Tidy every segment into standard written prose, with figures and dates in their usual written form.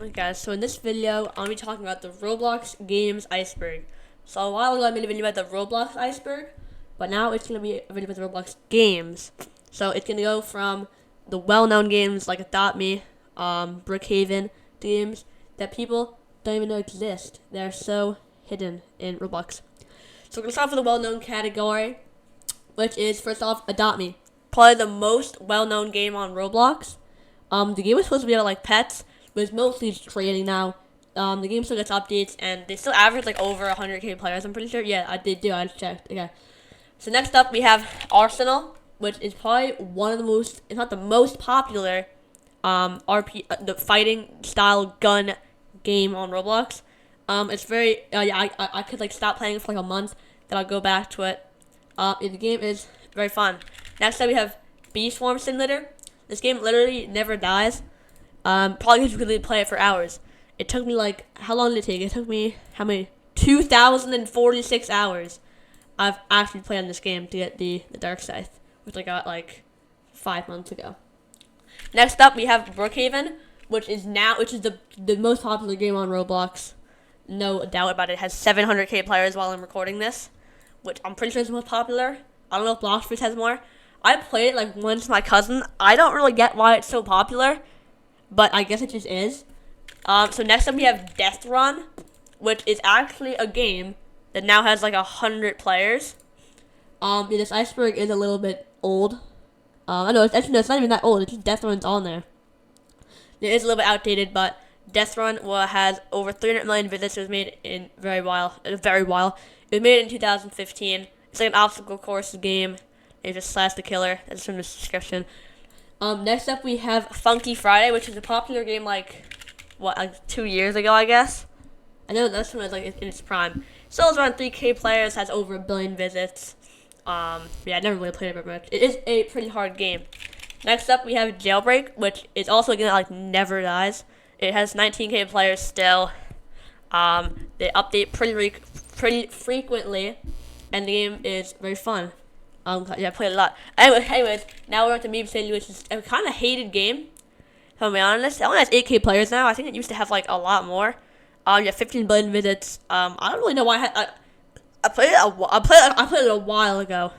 Okay, guys, so in this video, I'm going to be talking about the Roblox games Iceberg. So a while ago, I made a video about the Roblox Iceberg, but now it's going to be a video about the Roblox games. So it's going to go from the well-known games like Adopt Me, Brookhaven, games that people don't even know exist. They're so hidden in Roblox. So we're going to start off with the well-known category, which is, first off, Adopt Me. Probably the most well-known game on Roblox. The game was supposed to be about, like, pets, but it's mostly trading now. The game still gets updates, and they still average, like, over 100k players, I'm pretty sure. Yeah, they do. I just checked. Okay. So next up, we have Arsenal, which is probably one of the most, if not the most popular, the fighting style gun game on Roblox. It's very, I could, like, stop playing it for, like, a month, then I'll go back to it. The game is very fun. Next up, we have Bee Swarm Simulator. This game literally never dies. Probably because you could play it for hours. It took me, like, how long did it take? It took me, 2,046 hours. I've actually played on this game to get the Dark Scythe, which I got, like, 5 months ago. Next up, we have Brookhaven, which is the most popular game on Roblox. No doubt about it. It has 700k players while I'm recording this, which I'm pretty sure is the most popular. I don't know if Bloxfish has more. I played it, like, once with my cousin. I don't really get why it's so popular, but I guess it just is. So next up we have Death Run, which is actually a game that now has, like, 100 players. This Iceberg is a little bit old. I know, it's not even that old. It's just Death Run's on there. It is a little bit outdated, but Death Run has over 300 million visits. It was made in very while. It was made in 2015. It's like an obstacle course game. They just slash the killer. That's from the description. Next up we have Funky Friday, which is a popular game like 2 years ago, I guess. I know that's when it was, like, in its prime. Still has around 3k players, has over 1 billion visits. I never really played it very much. It is a pretty hard game. Next up we have Jailbreak, which is also a game that, like, never dies. It has 19k players still. They update pretty frequently, and the game is very fun. I played a lot. Anyways, now we're on to Meme City, which is a kind of hated game. If I'm being honest, it only has 8k players now. I think it used to have, like, a lot more. 15 billion visits. I don't really know why. I played it a while ago.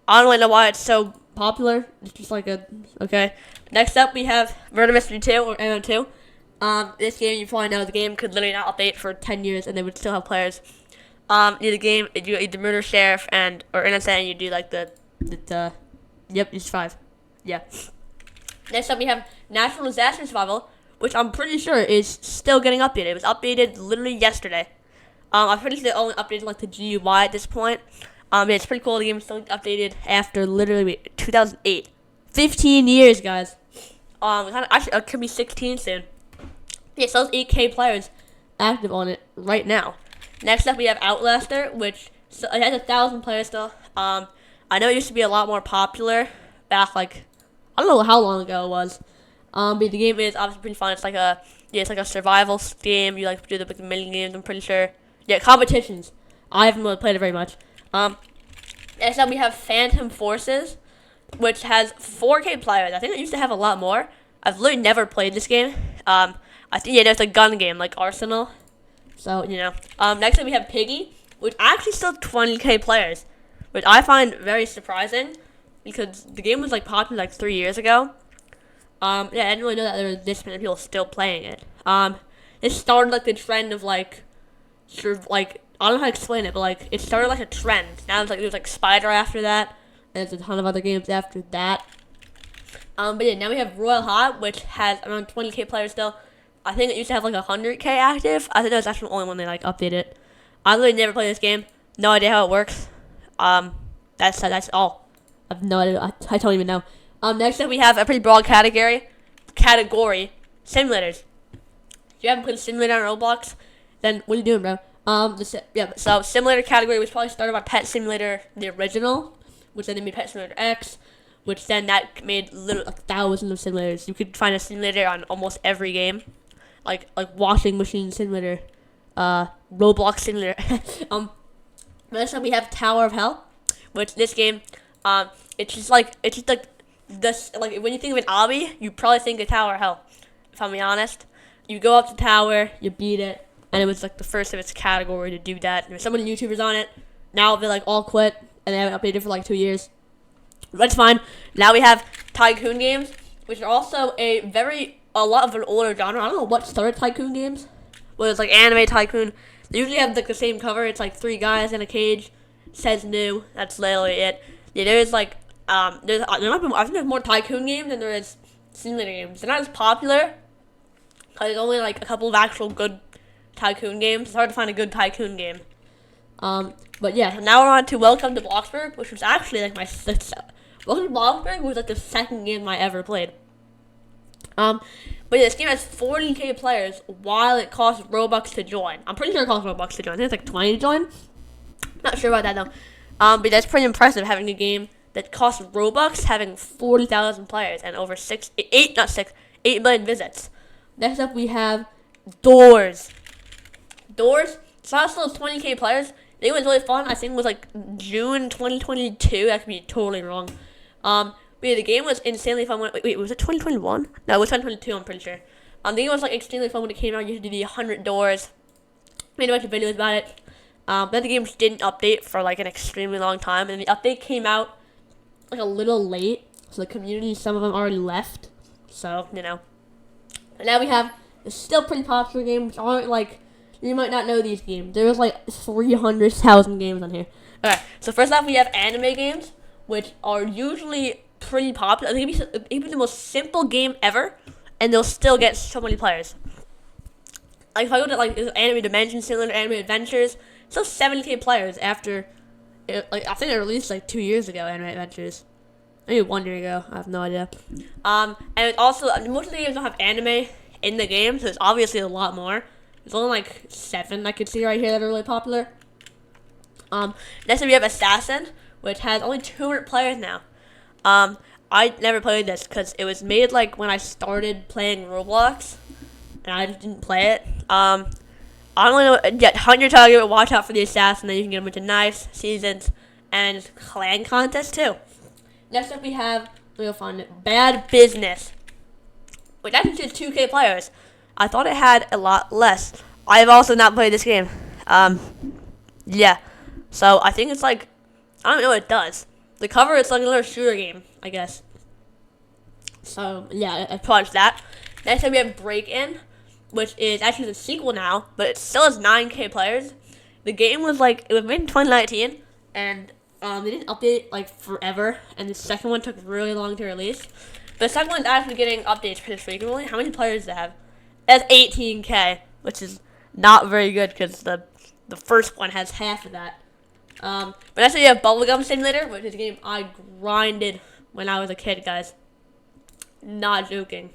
I don't really know why it's so popular. It's just like okay. Next up, we have Murder Mystery 2 or MM2. This game, you probably know, the game could literally not update for 10 years, and they would still have players. In the game, you either murder sheriff or innocent, and you do, like, yep, it's 5. Yeah. Next up, we have Natural Disaster Survival, which I'm pretty sure is still getting updated. It was updated literally yesterday. I'm pretty sure they only updated, like, the GUI at this point. It's pretty cool. The game is still updated after literally 2008. 15 years, guys. Actually, it could be 16 soon. Yeah, so there's 8k players active on it right now. Next up, we have Outlaster, which it has 1,000 players still. I know it used to be a lot more popular back, like, I don't know how long ago it was. But the game is obviously pretty fun. It's like a survival game. You, like, do the mini games, I'm pretty sure. Yeah, competitions. I haven't really played it very much. Next up, we have Phantom Forces, which has 4k players. I think it used to have a lot more. I've literally never played this game. I think, it's a gun game, like Arsenal. So, next up we have Piggy, which actually still 20k players, which I find very surprising because the game was, like, popular, like, 3 years ago. I didn't really know that there were this many people still playing it. It started, like, the trend of, like, I don't know how to explain it, but, like, it started like a trend. Now there's like Spider after that, and there's a ton of other games after that. But yeah, now we have Royal Hot, which has around 20k players still. I think it used to have, like, 100k active. I think that was actually the only one they, like, updated. I literally never played this game. No idea how it works. That's all. I have no idea. I don't even know. Next up we have a pretty broad category, simulators. If you haven't played a simulator on Roblox, then what are you doing, bro? So simulator category was probably started by Pet Simulator, the original, which then made Pet Simulator X, which then that made literally, like, thousands of simulators. You could find a simulator on almost every game. Like washing machine simulator, Roblox simulator. Next up we have Tower of Hell, which this game, it's just like this, like, when you think of an obby, you probably think of Tower of Hell, if I'm being honest. you go up the tower, you beat it, and it was like the first of its category to do that. There's so many YouTubers on it. Now they like all quit, and they haven't updated for like 2 years. That's fine. Now we have tycoon games, which are also a lot of an older genre. I don't know what started tycoon games. Well, it's like anime tycoon. They usually have like the same cover. It's like 3 guys in a cage. Says new. That's literally it. Yeah, there's like I think there's more tycoon games than there is simulator games. They're not as popular because there's only like a couple of actual good tycoon games. It's hard to find a good tycoon game. But yeah, now we're on to Welcome to Bloxburg, which was actually like my sixth. Welcome to Bloxburg was like the second game I ever played. But yeah, this game has 40k players while it costs Robux to join. I'm pretty sure it costs Robux to join. I think it's like 20 to join. Not sure about that though. But that's pretty impressive having a game that costs Robux having 40,000 players and over 8 million visits. Next up we have Doors. Doors, it's also 20k players. It was really fun. I think it was like June 2022. That could be totally wrong. But yeah, the game was insanely fun. Wait, was it 2021? No, it was 2022. I'm pretty sure. The game was like extremely fun when it came out. You had to do the 100 doors. Made a bunch of videos about it. Then the game didn't update for like an extremely long time, and the update came out like a little late. So the community, some of them already left. So you know. And now we have a still pretty popular game, which aren't like. You might not know these games. There was like 300,000 games on here. Alright, so first off we have anime games, which are usually pretty popular. They can be the most simple game ever, and they'll still get so many players. Like if I go to like Anime Dimension Cylinder, Anime Adventures, still 70k players after, I think it released like 2 years ago, Anime Adventures. Maybe 1 year ago, I have no idea. And it also, most of the games don't have anime in the game, so it's obviously a lot more. There's only like 7 I could see right here that are really popular. Next we have Assassin, which has only 200 players now. I never played this because it was made like when I started playing Roblox, and I just didn't play it. I only know, yeah, 100 target, but watch out for the Assassin, then you can get a bunch of knives, seasons, and clan contests too. Next up we have, real fun, Bad Business, which actually has 2k players. I thought it had a lot less. I have also not played this game. Yeah. So I think it's like, I don't know what it does. The cover, it's like another shooter game, I guess. So yeah, I watched that. Next time we have Break-In, which is actually the sequel now, but it still has 9k players. The game was like, it was made in 2019, and they didn't update like forever, and the second one took really long to release. The second one's actually getting updates pretty frequently. How many players does it have? It has 18k, which is not very good because the first one has half of that. But next we have Bubblegum Simulator, which is a game I grinded when I was a kid, guys. Not joking.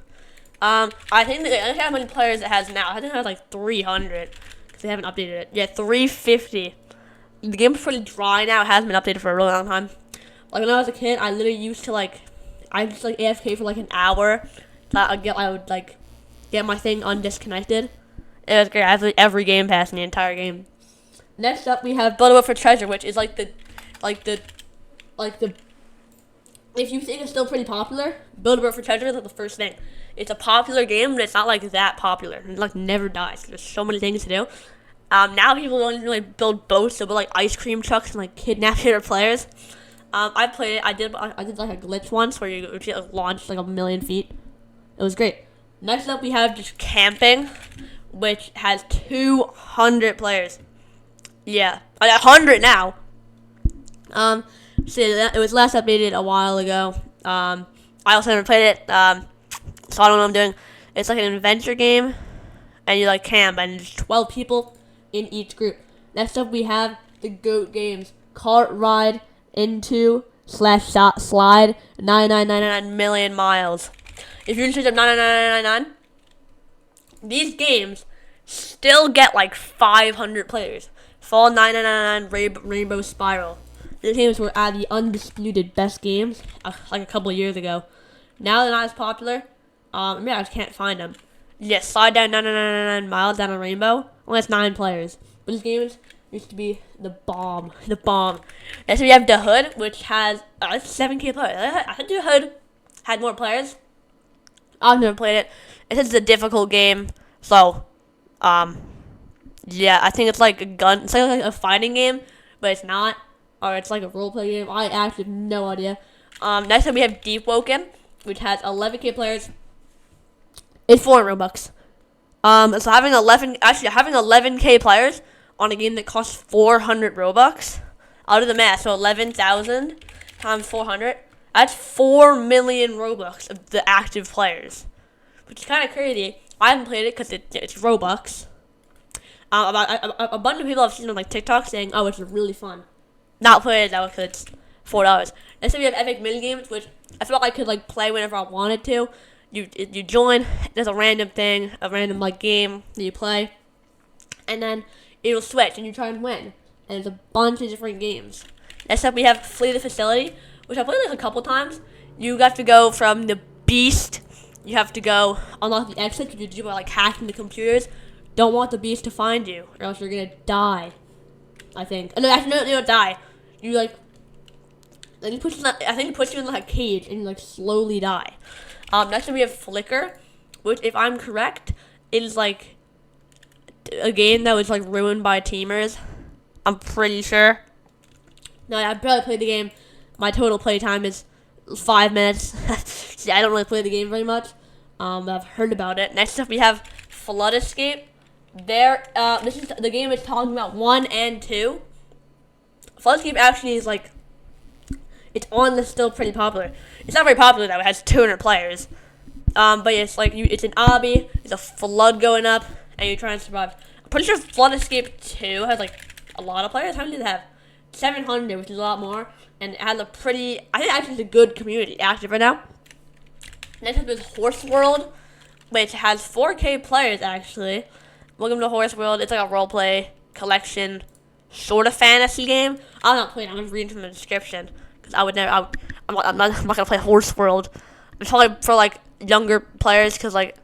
I think I don't know how many players it has now. I think it has like 300 because they haven't updated it. Yeah, 350. The game's pretty dry now. It hasn't been updated for a really long time. Like when I was a kid, I literally used to I just like AFK for like an hour. I would like get my thing undisconnected. It was great. I have like, every game pass in the entire game. Next up, we have Build a Boat for Treasure, which is like the. If you think it's still pretty popular, Build a Boat for Treasure is like the first thing. It's a popular game, but it's not like that popular. It like never dies. There's so many things to do. Now people don't even really build boats. They'll build like ice cream trucks and like kidnap their players. I played it. I did like a glitch once where you launched like 1,000,000 feet. It was great. Next up, we have just camping, which has 200 players. Yeah, 100 now. So it was last updated a while ago. I also never played it, so I don't know what I'm doing. It's like an adventure game, and you like camp, and there's 12 people in each group. Next up, we have the GOAT games: Cart Ride, Into /Slide, 99999 million miles. If you're interested in 99999, these games still get like 500 players. Fall 9999 Rainbow Spiral. These games were at the undisputed best games like a couple of years ago. Now they're not as popular. I just can't find them. Yes, Slide down 999 miles down a rainbow. Only has 9 players. But these games used to be the bomb. The bomb. Next we have The Hood, which has 7k players. I think The Hood had more players. I've never played it. It says it's a difficult game. So, yeah, I think it's like a gun. It's like a fighting game, but it's not. Or it's like a roleplay game. I actually have no idea. Next up we have Deep Woken, which has 11K players. It's 4 Robux. So having 11K players on a game that costs 400 Robux. I'll do the math. So 11,000 times 400. That's 4 million Robux of the active players, which is kind of crazy. I haven't played it because it's Robux. A bunch of people I've seen on like TikTok saying, "Oh, it's really fun." Not play it though because it's $4. Next, we have Epic Minigames, which I felt like I could like play whenever I wanted to. You join. There's a random thing, a random like game that you play, and then it'll switch and you try and win. And there's a bunch of different games. Next up, we have Flee the Facility, which I played like a couple times. You got to go from the Beast. You have to go unlock the exit. You do by like hacking the computers. Don't want the Beast to find you, or else you're gonna die. I think. No, actually, no, you don't die. You like. Then I think it puts you in like a cage and you like slowly die. Next up we have Flicker, which, if I'm correct, is like a game that was like ruined by teamers. I'm pretty sure. No, I barely played the game. My total play time is 5 minutes. See, I don't really play the game very much. But I've heard about it. Next up we have Flood Escape. This is the game it's talking about 1 and 2. Flood Escape actually is like, it's on the still pretty popular. It's not very popular though. It has 200 players. But it's like it's an obby. There's a flood going up, and you're trying to survive. I'm pretty sure Flood Escape 2 has like a lot of players. How many does it have? 700, which is a lot more, and it has a pretty. I think actually it's a good community active right now. Next up is Horse World, which has 4K players actually. Welcome to Horse World. It's like a roleplay collection, sort of fantasy game. I'm not playing. I'm just reading from the description. Because I would never, I'm not gonna play Horse World. It's probably for like younger players, because like,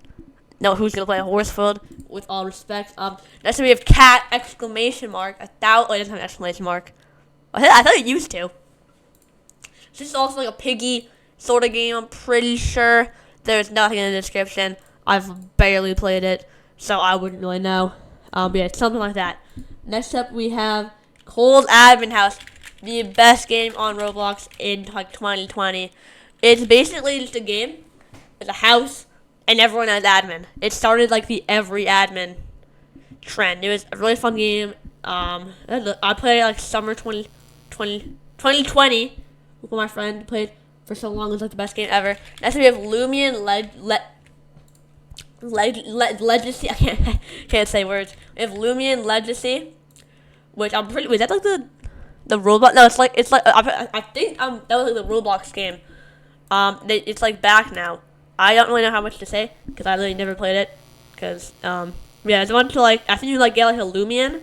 no, who's gonna play Horse World? With all respect. Next we have Cat exclamation mark. It doesn't have an exclamation mark. I thought it used to. This is also like a piggy sort of game. I'm pretty sure. There's nothing in the description. I've barely played it, so I wouldn't really know. But yeah, it's something like that. Next up we have Cold Admin House. The best game on Roblox in like 2020. It's basically just a game. It's a house, and everyone has admin. It started like the every admin trend. It was a really fun game. I played like summer 2020 with my friend. Played for so long. It was like the best game ever. Next we have Lumion Legacy. I can't say words. We have Lumion Legacy, which I'm pretty. Was that like the Roblox? No, it's like I think that was like the Roblox game. It's like back now. I don't really know how much to say because I really never played it. Because yeah, it's one to like, I think you like get like a Lumion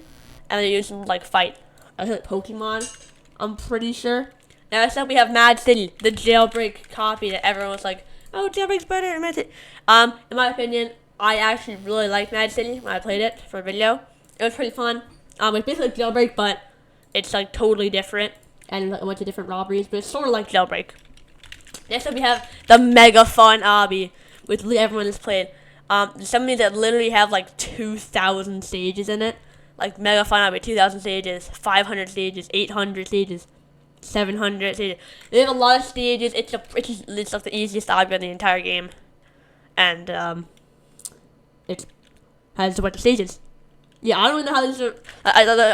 and then you can like fight. I think like Pokemon. I'm pretty sure. Now next up we have Mad City, the jailbreak copy that everyone was like, oh, jailbreak's better than Mad City. In my opinion, I actually really liked Mad City when I played it for a video. It was pretty fun. It's basically like jailbreak, but it's like totally different and like a bunch of different robberies, but it's sort of like jailbreak. Next up we have the mega fun obby, which everyone has played. Some of these that literally have like 2,000 stages in it. Like mega fun obby, 2,000 stages, 500 stages, 800 stages, 700 stages. They have a lot of stages. It's like the easiest obby in the entire game, and it has a bunch of stages. Yeah, I don't even know how these are.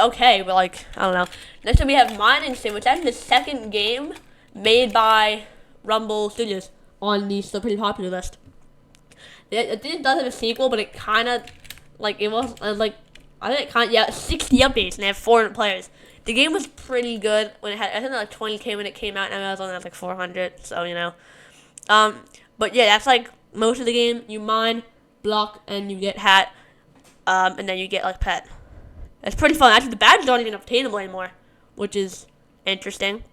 Okay, but like, I don't know. Next up we have Mining Sim, which is actually the second game made by Rumble Studios on the still pretty popular list. It does have a sequel, but it kind of, like, it was, like, I think it kind of, yeah, 60 updates, and they have 400 players. The game was pretty good when it had, I think like 20K when it came out, and I was only at like 400, so, you know. But yeah, that's like most of the game. You mine, block, and you get hat, and then you get like pet. It's pretty fun. Actually, the badges aren't even obtainable anymore, which is interesting.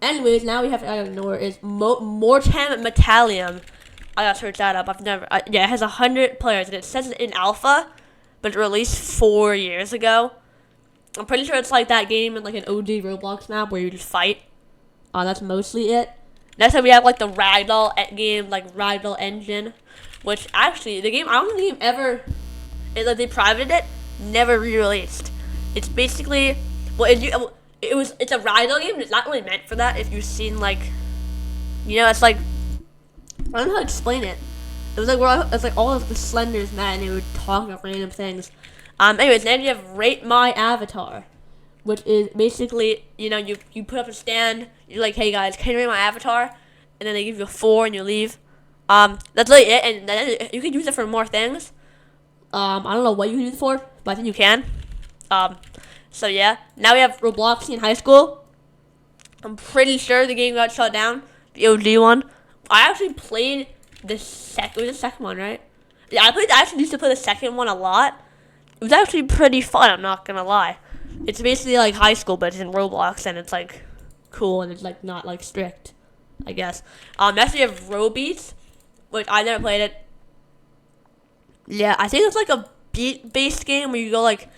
Anyways, now we have, I don't know where it is, Mortem Metallium. I gotta search that up. Yeah, it has 100 players, and it says it in alpha, but it released 4 years ago. I'm pretty sure it's like that game in like an OG Roblox map where you just fight. That's mostly it. Next time we have like the Ragdoll game, like Ragdoll engine, which actually the game, I don't think the game ever, they privated it, never re-released. It's basically, it's a ride game. It's not really meant for that. If you've seen it's like, I don't know how to explain it. It was like all of the Slenders met and they would talk about random things. Anyways, then you have Rate My Avatar, which is basically, you put up a stand, you're like, hey guys, can you rate my avatar? And then they give you a 4 and you leave. That's really it, and then you can use it for more things. I don't know what you can use it for, but I think you can. So yeah, now we have Roblox in high school. I'm pretty sure the game got shut down, the OG one. I actually played it was the second one, right? Yeah, I actually used to play the second one a lot. It was actually pretty fun, I'm not gonna lie. It's basically like high school, but it's in Roblox, and it's like cool, and it's like not like strict, I guess. Next we have ROBUX, which I never played it. Yeah, I think it's like a beat-based game where you go like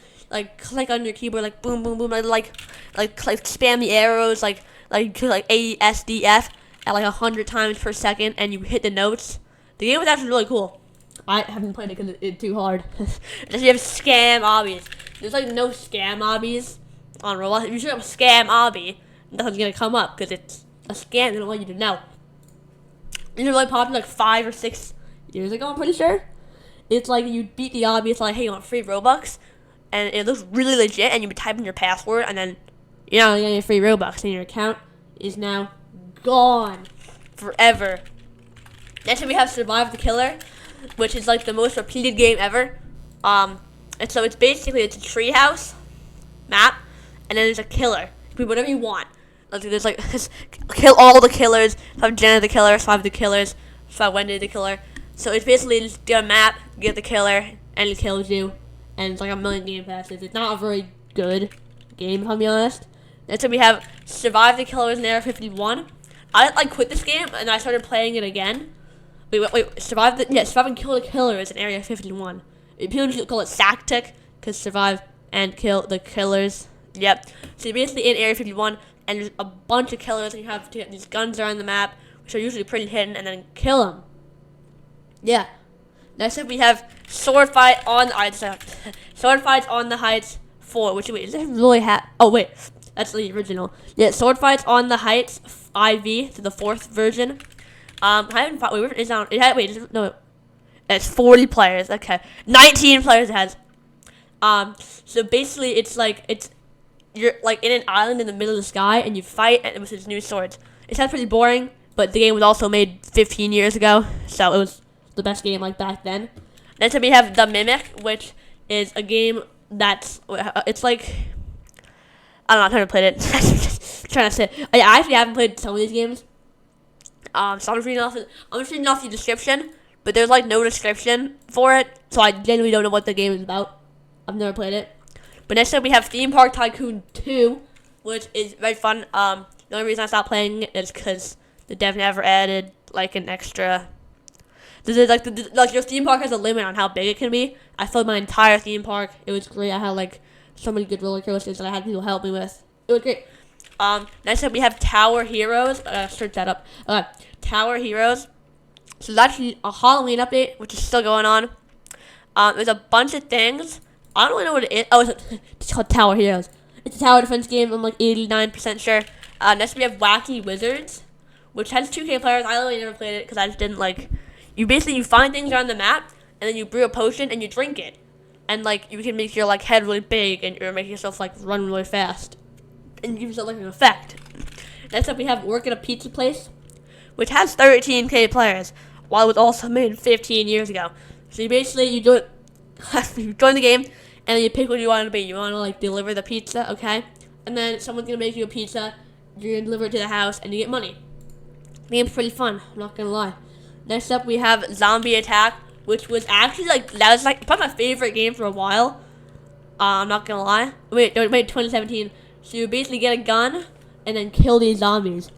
click on your keyboard, like boom, boom, boom, like spam the arrows, like A, S, D, F at like 100 times per second, and you hit the notes. The game was actually really cool. I haven't played it because it's too hard. Then you have scam obbies. There's like no scam obbies on Roblox. If you search up scam obby, nothing's gonna come up because it's a scam. They don't want you to know. These are really popular like 5 or 6 years ago, I'm pretty sure. It's like you beat the obby. It's like, hey, you want free Robux? And it looks really legit. And you type in your password, and then you get free Robux, and your account is now gone forever. Next, we have Survive the Killer, which is like the most repeated game ever. And so it's basically a treehouse map, and then there's a killer. You can do whatever you want. There's like kill all the killers, survive Jenna the killer, survive the killers, survive Wendy the killer. So it's basically just get a map, get the killer, and it kills you. And it's like a million game passes. It's not a very good game, if I'm being honest. Next, we have Survive the Killers in Area 51. I quit this game and I started playing it again. Wait, survive and kill the killers in Area 51. People usually call it SACTIC because survive and kill the killers. Yep. So you're basically in Area 51 and there's a bunch of killers and you have to get these guns around the map, which are usually pretty hidden, and then kill them. Yeah. Next up we have Sword Fight on the Heights. Sword Fights on the Heights 4. Which wait, is this really oh wait, that's the original. Yeah, Sword Fights on the Heights IV to the 4th version. I haven't fought. Wait, it's on. It's 40 players. Okay, 19 players it has. So basically, you're like in an island in the middle of the sky, and you fight with these new swords. It sounds pretty boring, but the game was also made 15 years ago, so it was the best game like back then. Next up, we have The Mimic, which is a game it's like, I don't know. I've never played it. Trying to say, I actually haven't played some of these games. So I'm just reading off the description, but there's like no description for it, so I genuinely don't know what the game is about. I've never played it. But next up we have Theme Park Tycoon 2, which is very fun. The only reason I stopped playing it is because the dev never added like an extra. Your theme park has a limit on how big it can be. I filled my entire theme park. It was great. I had like so many good roller coasters that I had people help me with. It was great. Next up we have Tower Heroes. Search that up. Tower Heroes. So that's actually a Halloween update, which is still going on. There's a bunch of things. I don't really know what it is. Oh, it's called Tower Heroes. It's a tower defense game. I'm like 89% sure. Next we have Wacky Wizards, which has 2K players. I literally never played it because I just didn't like. You find things around the map, and then you brew a potion and you drink it, and like you can make your like head really big, and you're making yourself like run really fast, and you give yourself like an effect. Next up we have Work at a Pizza Place, which has 13K players, while it was also made 15 years ago. So you basically you join the game, and then you pick what you want to be. You want to like deliver the pizza, okay? And then someone's gonna make you a pizza. You're gonna deliver it to the house, and you get money. The game's pretty fun. I'm not gonna lie. Next up we have Zombie Attack, which was actually that was probably my favorite game for a while. I'm not gonna lie. Wait, 2017. So you basically get a gun and then kill these zombies.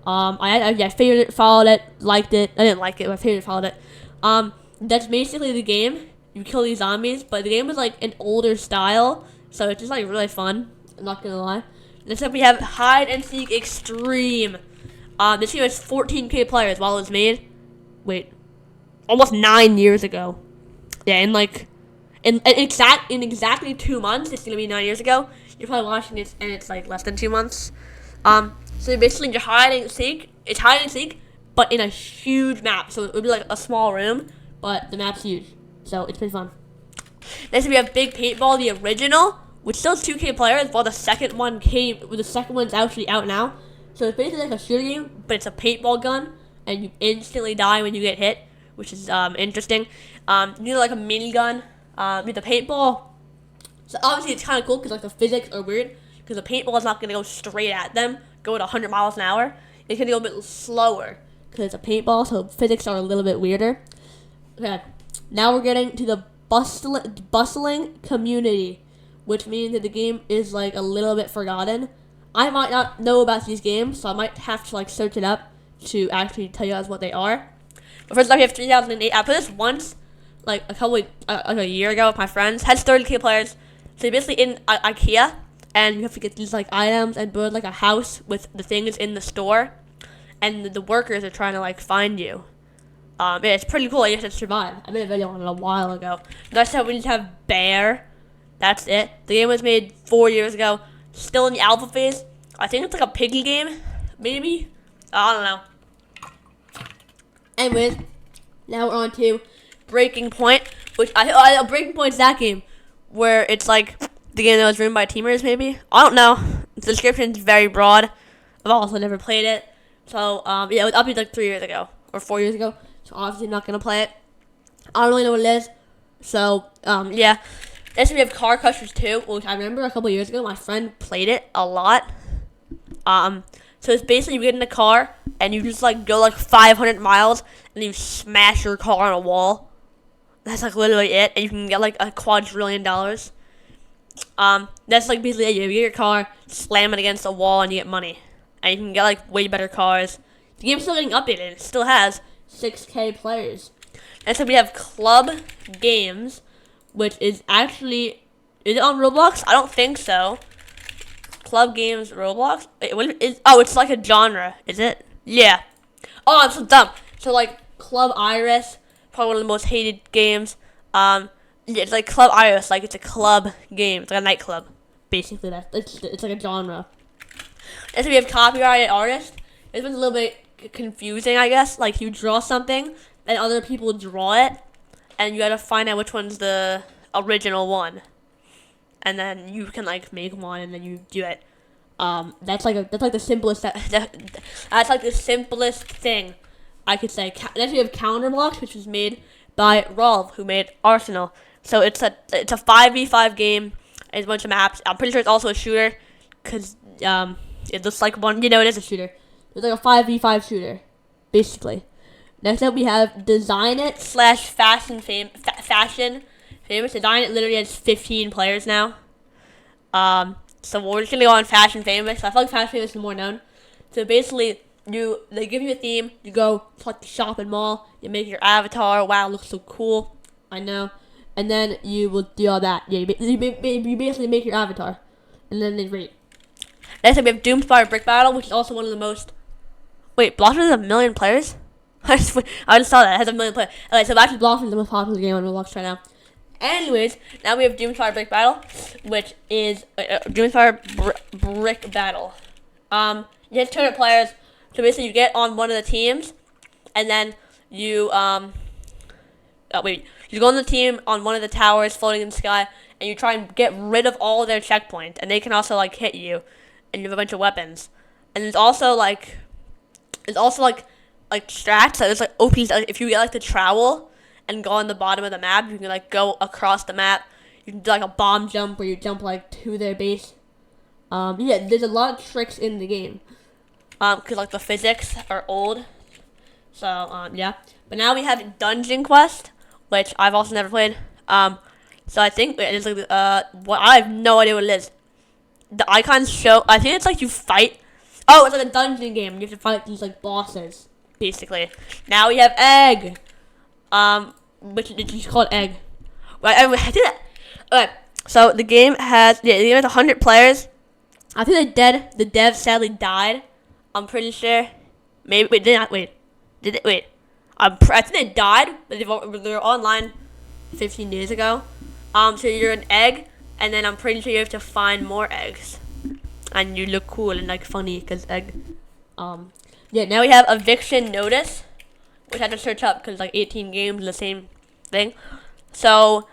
I favored it, followed it, liked it. I didn't like it, but I favored it, followed it. That's basically the game. You kill these zombies, but the game is like an older style, so it's just like really fun. I'm not gonna lie. Next up we have Hide and Seek Extreme. This game has 14K players while it was made. Wait, almost 9 years ago. Yeah, in exactly 2 months, it's gonna be 9 years ago. You're probably watching this, and it's like less than 2 months. So basically, you're hide and seek. It's hide and seek, but in a huge map. So it would be like a small room, but the map's huge. So it's pretty fun. Next, we have Big Paintball, the original, which still has 2K players, while the second one's actually out now. So it's basically like a shooting game, but it's a paintball gun, and you instantly die when you get hit, which is interesting. You need like a minigun. With the paintball, so obviously it's kind of cool because like the physics are weird because the paintball is not going to go straight at them, go at 100 miles an hour. It's going to go a bit slower because it's a paintball, so physics are a little bit weirder. Okay, now we're getting to the bustling community, which means that the game is like a little bit forgotten. I might not know about these games, so I might have to like search it up to actually tell you guys what they are. But first up, we have 3008. I put this once, like a year ago with my friends. Has 30K players. So you're basically in IKEA, and you have to get these like items and build like a house with the things in the store, and the workers are trying to like find you. Yeah, it's pretty cool. You have to survive. I made a video on it a while ago. Next up, we just have Bear. That's it. The game was made 4 years ago. Still in the alpha phase. I think it's like a piggy game, maybe. I don't know. Anyways, now we're on to Breaking Point, which Breaking Point's that game where it's like the game that was written by teamers, maybe. I don't know. The description's very broad. I've also never played it. So yeah, it was updated like 3 years ago or 4 years ago. So obviously not gonna play it. I don't really know what it is. So yeah. Next we have Car Crushers 2, which I remember a couple years ago my friend played it a lot. So it's basically you get in a car and you just like go like 500 miles and you smash your car on a wall. That's like literally it, and you can get like $2 quadrillion. That's like basically it. You get your car, slam it against a wall, and you get money, and you can get like way better cars. The game's still getting updated. It still has 6K players. And so we have Club Games, which is actually, is it on Roblox? I don't think so. Club Games Roblox? It's like a genre, is it? Yeah. Oh, I'm so dumb. So like Club Iris, probably one of the most hated games. Yeah, it's like Club Iris, like it's a club game. It's like a nightclub, basically. It's like a genre. And so we have Copyrighted Artist. It's been a little bit confusing, I guess. Like you draw something, and other people draw it, and you gotta find out which one's the original one. And then you can like make one, and then you do it. That's like the simplest. That's like the simplest thing I could say. Then we have Counterblocks, which was made by Rolv, who made Arsenal. So it's a 5v5 game. It's a bunch of maps. I'm pretty sure it's also a shooter, cause it looks like one. You know, it is a shooter. It's like a 5v5 shooter, basically. Next up, we have Design It / Fashion Famous. Design It literally has 15 players now. So we're just gonna go on Fashion Famous. I feel like Fashion Famous is more known. So basically, they give you a theme. You go to like the shopping mall. You make your avatar. Wow, it looks so cool. I know. And then you will do all that. Yeah, you basically make your avatar, and then they rate. Next up, we have Doomspire Brick Battle, which is also one of the most. Wait, Blossom has 1 million players? I just saw that. It has 1 million players. Okay, so actually Blossom is the most popular game on Roblox right now. Anyways, now we have Doomspire Brick Battle, which is Doomspire Brick Battle. You have 200 players, so basically you get on one of the teams, and then you you go on the team on one of the towers floating in the sky, and you try and get rid of all of their checkpoints, and they can also like hit you, and you have a bunch of weapons, and there's also like strats. So there's like OPs. If you get like the trowel and go on the bottom of the map, you can like go across the map. You can do like a bomb jump where you jump like to their base. Yeah, there's a lot of tricks in the game. Cause like the physics are old. So yeah. But now we have Dungeon Quest, which I've also never played. So I think it's like what I have no idea what it is. The icons show. I think it's like you fight. Oh, it's like a dungeon game. You have to fight these like bosses, basically. Now we have Egg. Which is called Egg. Right, I did that. Okay, so the game has 100 players. I think the dev sadly died. I'm pretty sure. Maybe did it? Wait. I think they died, but they're online 15 days ago. So you're an egg, and then I'm pretty sure you have to find more eggs, and you look cool and like funny because egg. Yeah. Now we have eviction notice, which I had to search up because like 18 games the same thing. So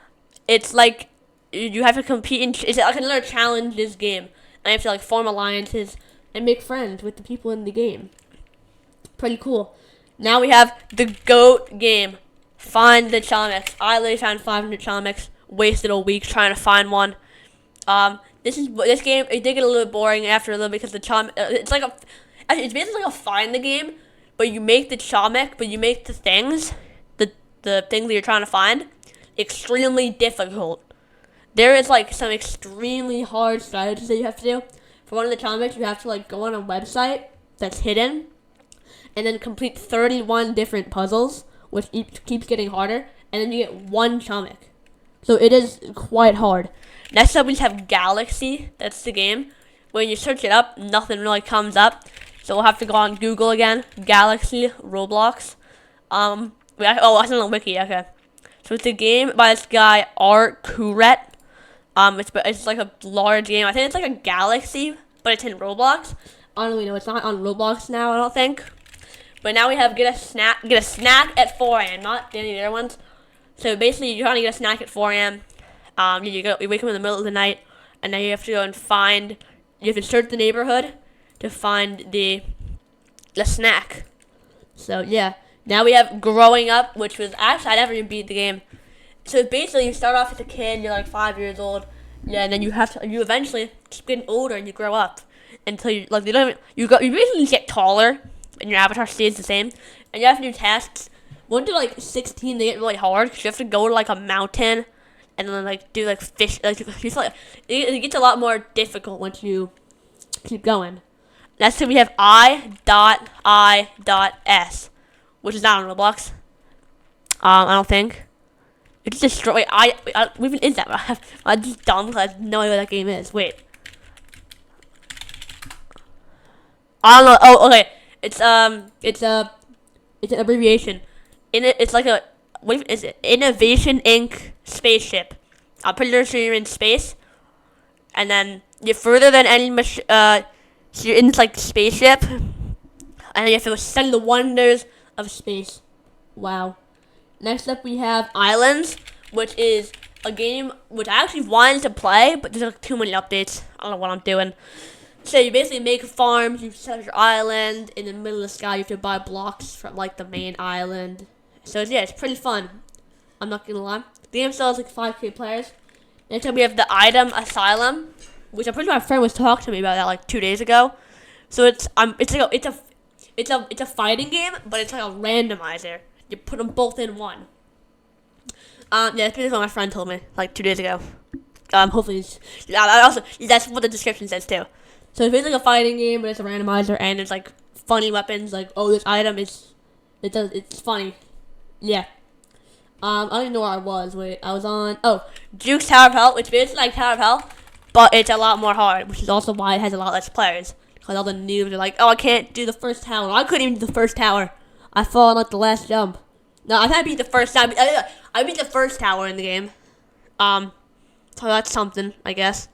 it's like you have to compete in. It's like another challenge this game, and you have to like form alliances and make friends with the people in the game. Pretty cool. Now we have the GOAT game. Find the Chalmex. I literally found 500 Chalmex. Wasted a week trying to find one. This game. It did get a little bit boring after a little because the Chalmex. It's basically like a find the game, but you make the Chalmex, but you make the things, the things that you're trying to find, extremely difficult. There is like some extremely hard strategies that you have to do. For one of the Chalmex, you have to like go on a website that's hidden, and then complete 31 different puzzles, which keeps getting harder, and then you get one Chalmex. So it is quite hard. Next up, we have Galaxy. That's the game. When you search it up, nothing really comes up. So we'll have to go on Google again. Galaxy Roblox. I don't know wiki. Okay. So it's a game by this guy Art Kuret. It's like a large game. I think it's like a Galaxy, but it's in Roblox. I don't really know. It's not on Roblox now, I don't think. But now we have get a snack at 4 a.m. Not any of the other ones. So basically, you're trying to get a snack at 4 a.m. You wake up in the middle of the night, and then you have to go and find. You have to search the neighborhood to find the snack. So yeah. Now we have growing up, which was actually I never even beat the game. So basically, you start off as a kid. You're like 5 years old. Yeah, and then you eventually keep getting older and you grow up until you basically get taller and your avatar stays the same. And you have to do tasks. Once you're like 16, they get really hard because you have to go to like a mountain and then like do like fish. It gets a lot more difficult once you keep going. Next time we have I.I.S, which is not on Roblox. I don't think. It's destroy. Wait, what even is that? I'm just dumb because I have no idea what that game is. Wait. I don't know. Oh, okay. It's an abbreviation. It's like a, what is it? Innovation Inc. Spaceship. I'm pretty sure you're in space, and then you're further than any so you're in this like spaceship, and you have to study the wonders of space. Wow. Next up we have Islands, which is a game which I actually wanted to play, but there's like too many updates. I don't know what I'm doing. So you basically make farms, you set up your island in the middle of the sky, you have to buy blocks from like the main island. So yeah, it's pretty fun. I'm not gonna lie. The game still has like 5K players. Next up we have the Item Asylum, which I'm pretty sure my friend was talking to me about that like 2 days ago. So it's a fighting game, but it's like a randomizer. You put them both in one. Yeah, that's what my friend told me like 2 days ago. Hopefully, that's what the description says too. So it's basically a fighting game, but it's a randomizer, and it's like funny weapons. Like, oh, this item it's funny. Yeah. I don't even know where I was. Wait, I was on Duke's Tower of Hell, which is basically like Tower of Hell, but it's a lot more hard, which is also why it has a lot less players. Because all the noobs are like, oh, I can't do the first tower. I couldn't even do the first tower. I fell on like the last jump. No, I can't beat the first tower. I beat the first tower in the game. So that's something, I guess.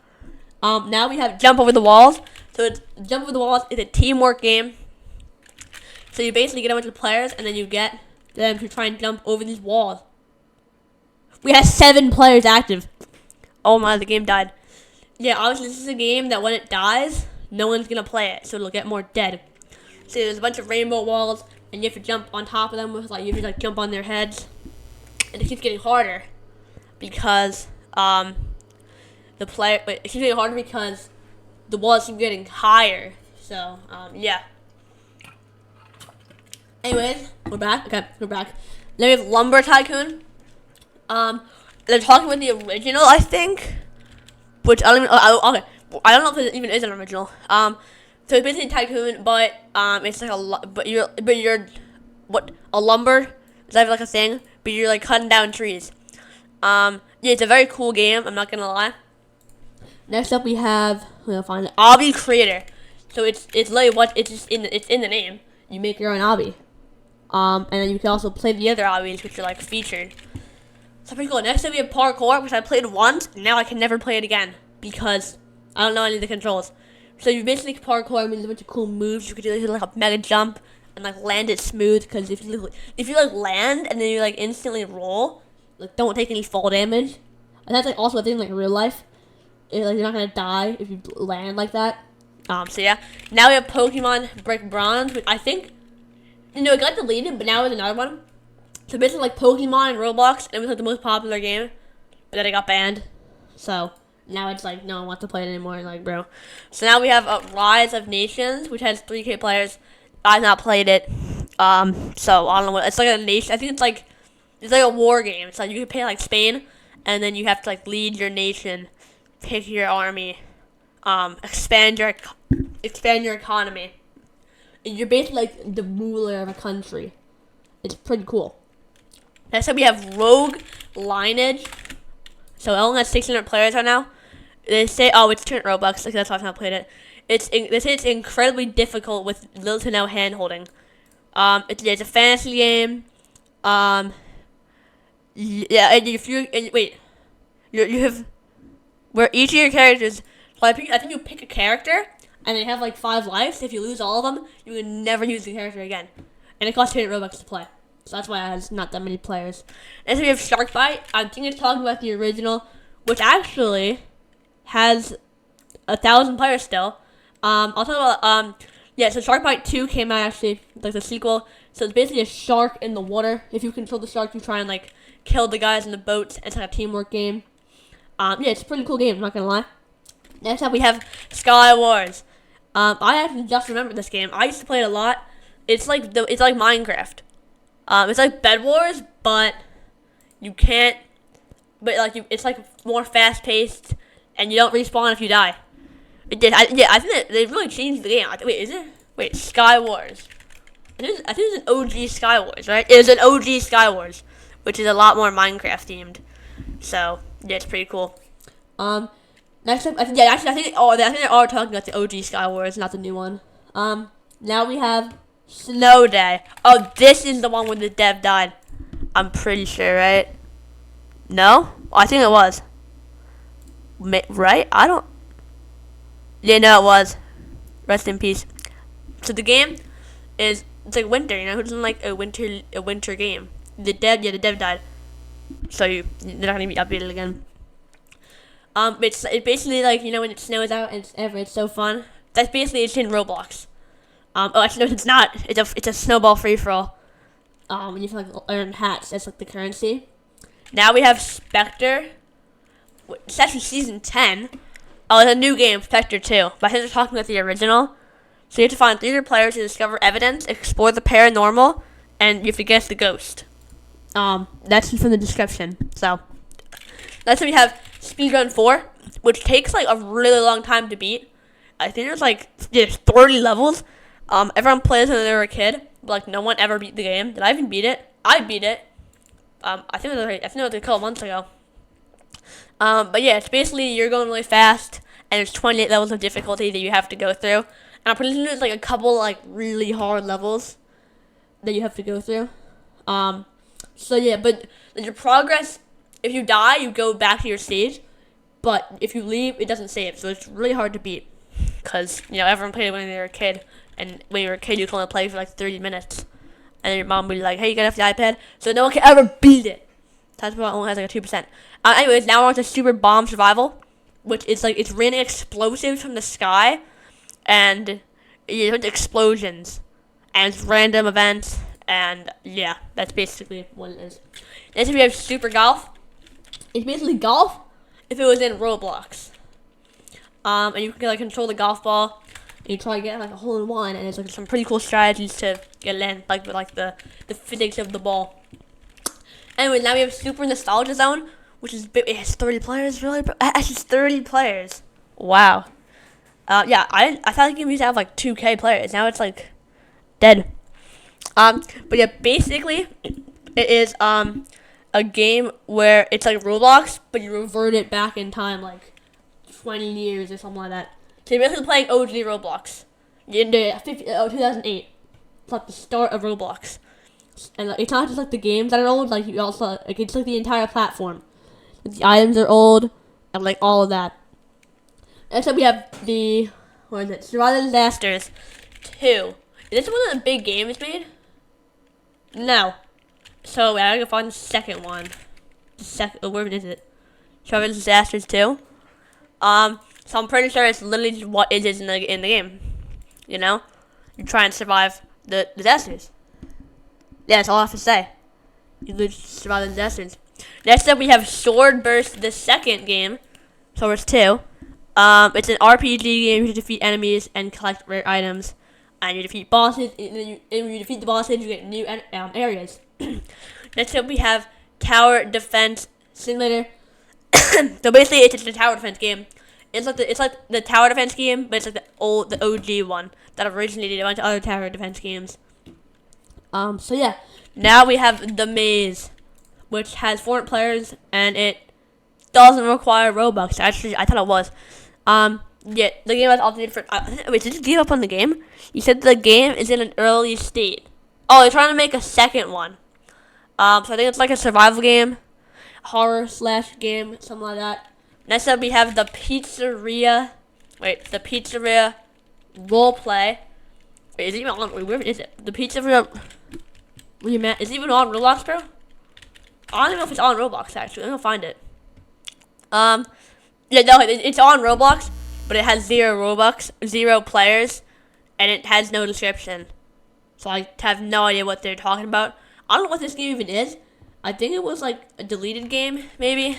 Now we have Jump Over the Walls. So Jump Over the Walls is a teamwork game. So you basically get a bunch of players, and then you get them to try and jump over these walls. We have 7 players active. Oh my, the game died. Yeah, obviously this is a game that when it dies, no one's gonna play it, so it'll get more dead. So there's a bunch of rainbow walls, and you have to jump on top of them with you have to jump on their heads, and it keeps getting harder because it keeps getting harder because the walls keep getting higher. So yeah. Anyways, we're back. Okay, we're back. Then we have Lumber Tycoon. They're talking with the original, I think, which I don't even. Okay, I don't know if it even is an original. So it's basically Tycoon, but it's like you're a lumber. Is that like a thing? But you're like cutting down trees. Yeah, it's a very cool game. I'm not gonna lie. Next up, we'll find it. Obby Creator. So it's literally it's in the name. You make your own obby. And then you can also play the other obbies, which are like featured. So pretty cool. Next up we have parkour, which I played once, and now I can never play it again because I don't know any of the controls. So you basically parkour means a bunch of cool moves. You could do like a mega jump and like land it smooth. Because if you like land and then you like instantly roll, like don't take any fall damage. And that's like also a thing like real life. Like you're not gonna die if you land like that. So yeah. Now we have Pokemon Break Bronze, which I think it got deleted, but now there's another one. So basically like Pokemon and Roblox, and it was like the most popular game, but then it got banned. So now it's like no one wants to play it anymore. Like bro. So now we have Rise of Nations, which has 3K players. I've not played it. So I don't know what it's like a nation. I think it's like a war game. It's like you can play like Spain, and then you have to like lead your nation, pick your army, expand your economy. And you're basically like the ruler of a country. It's pretty cool. Next up we have Rogue Lineage. So it only has 600 players right now. They say, it's turned Robux. Like that's why I've not played it. They say it's incredibly difficult with little to no hand holding. It's a fantasy game. Yeah, and you have where each of your characters. I think you pick a character, and they have like 5 lives. If you lose all of them, you can never use the character again. And it costs 200 Robux to play. So that's why it has not that many players. And so we have Shark Bite. I think it's talking about the original, which actually has 1,000 players still. I'll talk about, so Shark Bite 2 came out actually, like the sequel. So it's basically a shark in the water. If you control the shark, you try and like kill the guys in the boats. It's like a teamwork game. It's a pretty cool game, I'm not gonna lie. Next up we have Sky Wars. I actually just remembered this game. I used to play it a lot. It's like Minecraft. It's like Bed Wars, but you can't. But it's like more fast paced, and you don't respawn if you die. I think that they really changed the game. Wait, is it? Wait, Sky Wars. I think it's an OG Sky Wars, right? It is an OG Sky Wars, which is a lot more Minecraft themed. So yeah, it's pretty cool. Next up, I think they are talking about the OG Sky Wars, not the new one. Now we have Snow Day. Oh, this is the one where the dev died. I'm pretty sure, right? No? I think it was. Right? I don't. Yeah, no, it was. Rest in peace. So the game it's like winter. Who doesn't like a winter game? The dev died. So they're not gonna be updated again. It's basically like when it snows out and it's so fun. That's basically it's in Roblox. Actually no, it's not. It's a snowball free for all. And you can like earn hats. That's like the currency. Now we have Spectre. It's actually season 10. Oh, it's a new game, Spectre 2. But I think they're talking about the original. So you have to find 3 other players to discover evidence, explore the paranormal, and you have to guess the ghost. That's from the description. So that's when we have Speedrun 4, which takes like a really long time to beat. I think there's 30 levels. Everyone plays when they were a kid, but like no one ever beat the game. Did I even beat it? I beat it. I think it was a couple months ago. But yeah, it's basically you're going really fast, and there's 28 levels of difficulty that you have to go through. And I'm pretty sure there's like a couple like really hard levels that you have to go through. So yeah, but your progress, if you die, you go back to your stage. But if you leave, it doesn't save. So it's really hard to beat. Because, everyone played it when they were a kid. And when you were a kid, you could only play for like 30 minutes. And then your mom would be like, hey, you got off the iPad? So no one can ever beat it. That's why it only has like a 2%. Anyways, now we're on to Super Bomb Survival. Which is like, it's raining explosives from the sky. And it's explosions. And it's random events. And yeah, that's basically what it is. Next we have Super Golf. It's basically golf if it was in Roblox. And you can like control the golf ball, and you try to get like a hole in one, and it's like some pretty cool strategies to get it in, like with like the physics of the ball. Anyway, now we have Super Nostalgia Zone, which is it has 30 players, really. Actually, 30 players. Wow. Yeah, I thought the game used to have like 2K players. Now it's like dead. But yeah, basically, it is a game where it's like Roblox, but you revert it back in time like 20 years or something like that. So you're basically playing OG Roblox in 2008. It's like the start of Roblox. And like, it's not just like the games that are old. Like you also like it's like the entire platform. The items are old, and like all of that. Next up, we have the what is it? Survival Disasters 2. Is this one of the big games made? No. So I gotta find the second one. Where is it? Survival Disasters 2. So I'm pretty sure it's literally just what it is in the game. You know, you try and survive the disasters. Yeah, that's all I have to say. You literally survive the disasters. Next up, we have Sword Burst, the second game. Sword Burst 2. It's an RPG game. You defeat enemies and collect rare items, and you defeat bosses. And when you defeat the bosses, you get new areas. Next up, we have Tower Defense Simulator. So basically, it's a tower defense game. It's like the tower defense game, but it's like the OG one that originated a bunch of other tower defense games. So yeah, now we have The Maze, which has 400 players, and it doesn't require Robux. Actually, I thought it was. Yeah, the game has updated for. Wait, did you give up on the game? You said the game is in an early state. Oh, they're trying to make a second one. So I think it's like a survival game, horror / game, something like that. Next up, we have the Pizzeria Roleplay. Wait, is it even on? Where is it? The Pizzeria. Is it even on Roblox, bro? I don't even know if it's on Roblox, actually. I'm gonna find it. Yeah, no, it's on Roblox, but it has 0 Robux, 0 players, and it has no description. So I have no idea what they're talking about. I don't know what this game even is. I think it was like a deleted game, maybe.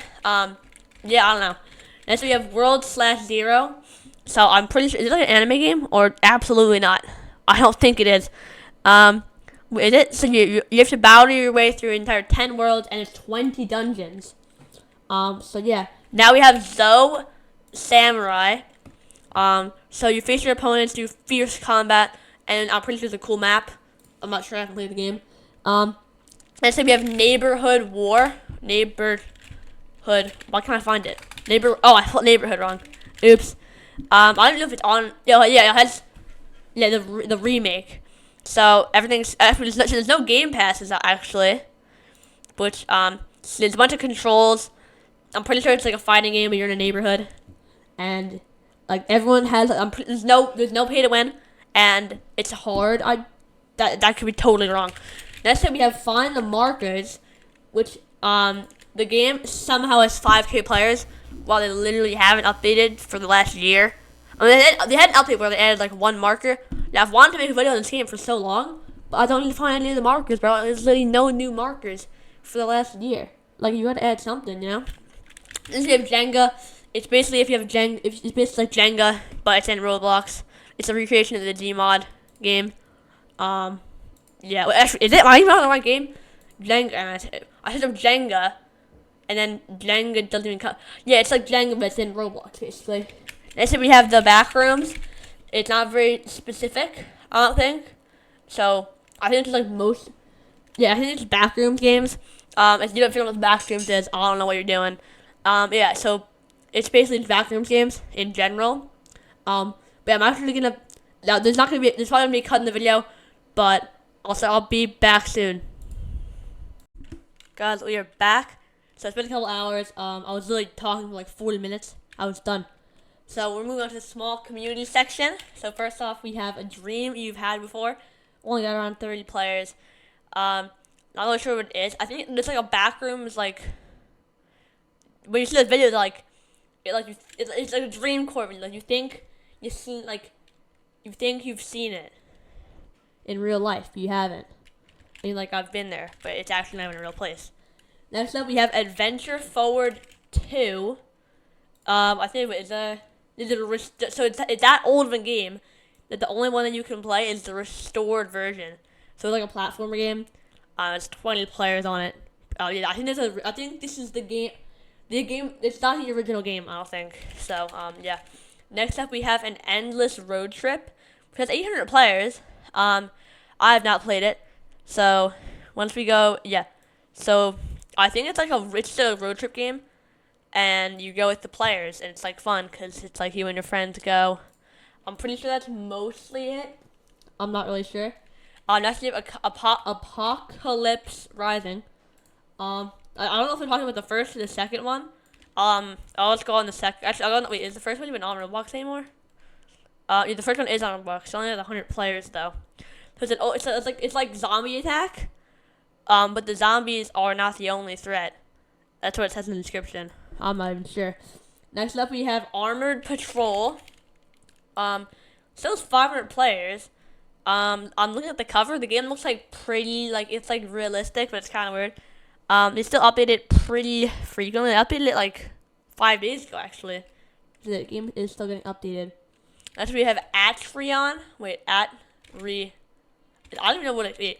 Yeah, I don't know. Next we have World /0. So I'm pretty sure, is it like an anime game? Or absolutely not. I don't think it is. Is it? So you have to battle your way through an entire 10 worlds, and it's 20 dungeons. So yeah. Now we have Zoe Samurai. So you face your opponents, do fierce combat, and I'm pretty sure it's a cool map. I'm not sure I haven't played the game. Next we have Neighborhood War. Why can't I find it? I put Neighborhood wrong. Oops. I don't know if it's on. Yeah, it has. Yeah, the remake. So everything's actually there's no game passes actually, which there's a bunch of controls. I'm pretty sure it's like a fighting game where you're in a neighborhood, and like everyone has. There's no pay to win, and it's hard. That could be totally wrong. Next time we have Find the Markers, which the game somehow has 5K players, while they literally haven't updated for the last year. I mean, they had an update where they added like 1 marker. Now, I've wanted to make a video on this game for so long, but I don't even find any of the markers, bro. There's literally no new markers for the last year. Like, you gotta add something, you know? Then you have Jenga. It's basically it's basically like Jenga, but it's in Roblox. It's a recreation of the Gmod game. Yeah. Well, actually, am I even on the right game? Jenga. I said of Jenga, and then Jenga doesn't even come. Yeah, it's like Jenga, but it's in Roblox, basically. Next we have the Backrooms. It's not very specific, I don't think. So, I think it's like most. Yeah, I think it's Backrooms games. If you don't figure out what Backrooms is, I don't know what you're doing. Yeah, so it's basically Backrooms games in general. But I'm actually gonna. Now, there's probably gonna be a cut in the video, but also I'll be back soon. Guys, we are back. So it's been a couple hours. I was literally talking for like 40 minutes. I was done. So we're moving on to the small community section. So first off, we have a dream you've had before. Only got around 30 players. Not really sure what it is. I think it's like a Backrooms, like when you see this video, it's like a dream core. Like you think you've seen it in real life, but you haven't. I mean, like I've been there, but it's actually not in a real place. Next up, we have Adventure Forward 2. I think so it's that old of a game that the only one that you can play is the restored version. So it's like a platformer game. It's 20 players on it. Yeah, I think this is the game. The game. It's not the original game, I don't think. So yeah. Next up, we have an Endless Road Trip, which has 800 players. I have not played it. So once we go, yeah. So I think it's a road trip game. And you go with the players, and it's like fun because it's like you and your friends go. I'm pretty sure that's mostly it. I'm not really sure. Next we have Apocalypse Rising. I don't know if we're talking about the first or the second one. Let's go on the second. Actually, I'll go on, wait, is the first one even on Roblox anymore? Yeah, the first one is on Roblox. It only has 100 players though. So it's like zombie attack. But the zombies are not the only threat. That's what it says in the description. I'm not even sure. Next up, we have Armored Patrol. Still has 500 players. I'm looking at the cover. The game looks like pretty, like, it's like realistic, but it's kind of weird. They still update it pretty frequently. They updated it like 5 days ago, actually. So the game is still getting updated. Next, we have Atreon. Wait, I don't even know what it is.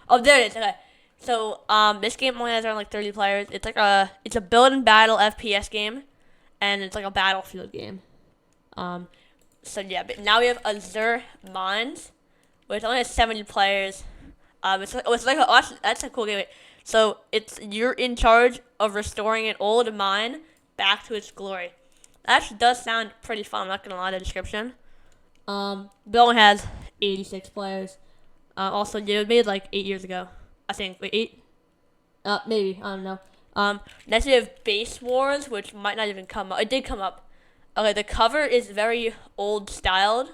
Oh, there it is. Okay. So, this game only has around like 30 players. It's a build and battle FPS game, and it's like a battlefield game. So yeah, but now we have Azure Mines, which only has 70 players. That's a cool game. Wait. So you're in charge of restoring an old mine back to its glory. That actually does sound pretty fun. I'm not gonna lie to the description. It only has 86 players. Also, it was made like 8 years ago. I think. Wait, 8? Maybe. I don't know. Next we have Base Wars, which might not even come up. It did come up. Okay, the cover is very old styled.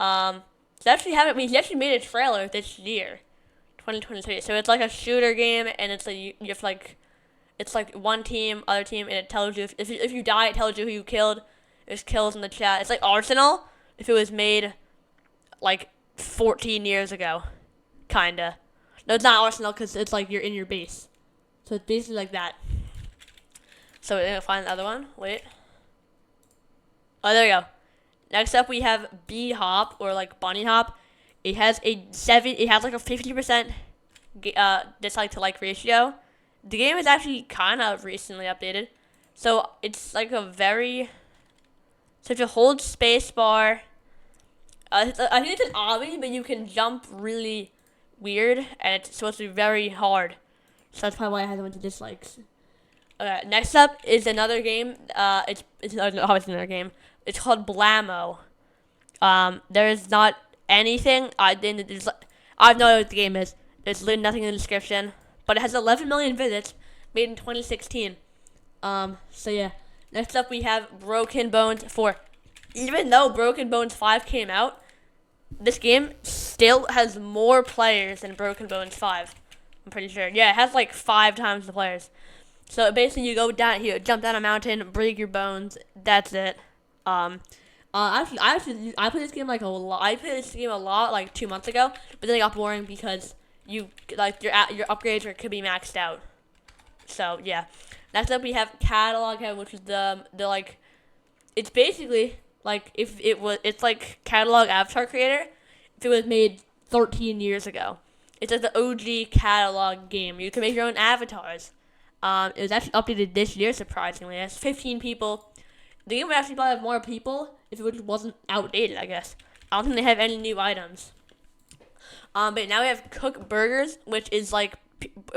He actually made a trailer this year, 2023. So it's like a shooter game, and it's like you have like, it's like one team, other team, and it tells you if you die, it tells you who you killed. There's kills in the chat. It's like Arsenal if it was made like 14 years ago, kinda. No, it's not Arsenal because it's like you're in your base. So it's basically like that. So we're gonna find the other one. Wait. Oh, there we go. Next up, we have Bee Hop or like Bunny Hop. It has like a 50% dislike to like ratio. The game is actually kind of recently updated, so it's like so if you hold spacebar, I think it's an obby, but you can jump really weird, and it's supposed to be very hard. So that's probably why I had a bunch of dislikes. Okay, next up is another game. It's another game. It's called Blammo. There's not anything. I have no idea what the game is. There's literally nothing in the description, but it has 11 million visits, made in 2016. So yeah. Next up, we have Broken Bones 4. Even though Broken Bones 5 came out, this game still has more players than Broken Bones 5. I'm pretty sure. Yeah, it has like 5 times the players. So basically, you go down here, jump down a mountain, break your bones. That's it. I played this game like a lot. I played this game a lot like 2 months ago, but then it got boring because your upgrades could be maxed out. So yeah. Next up, we have Catalog Heaven, which is the like, it's basically like it's like Catalog Avatar Creator if it was made 13 years ago. It's like the OG Catalog game. You can make your own avatars. It was actually updated this year, surprisingly. It has 15 people. The game would actually probably have more people if it wasn't outdated, I guess. I don't think they have any new items. But now we have Cook Burgers, which is like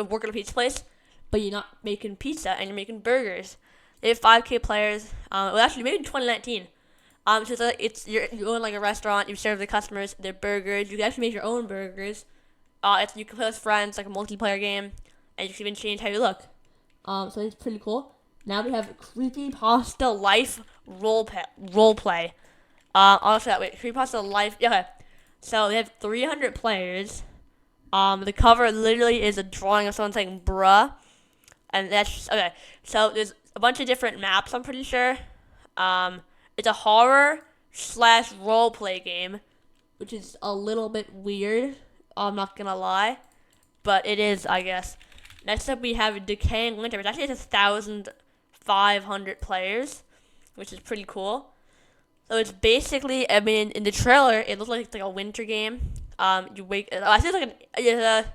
work at a pizza place, but you're not making pizza and you're making burgers. They have 5K players. Well, actually, made in 2019. So you own like a restaurant. You serve the customers their burgers. You can actually make your own burgers. You can play with friends, like a multiplayer game, and you can even change how you look. So it's pretty cool. Now we have Creepypasta Life Roleplay. Also, Creepypasta Life. Okay, so they have 300 players. The cover literally is a drawing of someone saying "bruh," and that's okay. So there's a bunch of different maps. I'm pretty sure. It's a horror / roleplay game, which is a little bit weird. I'm not gonna lie, but it is, I guess. Next up, we have Decaying Winter, which actually has 1,500 players, which is pretty cool. So it's basically, I mean, in the trailer, it looks like it's like a winter game. You wake. I think it's like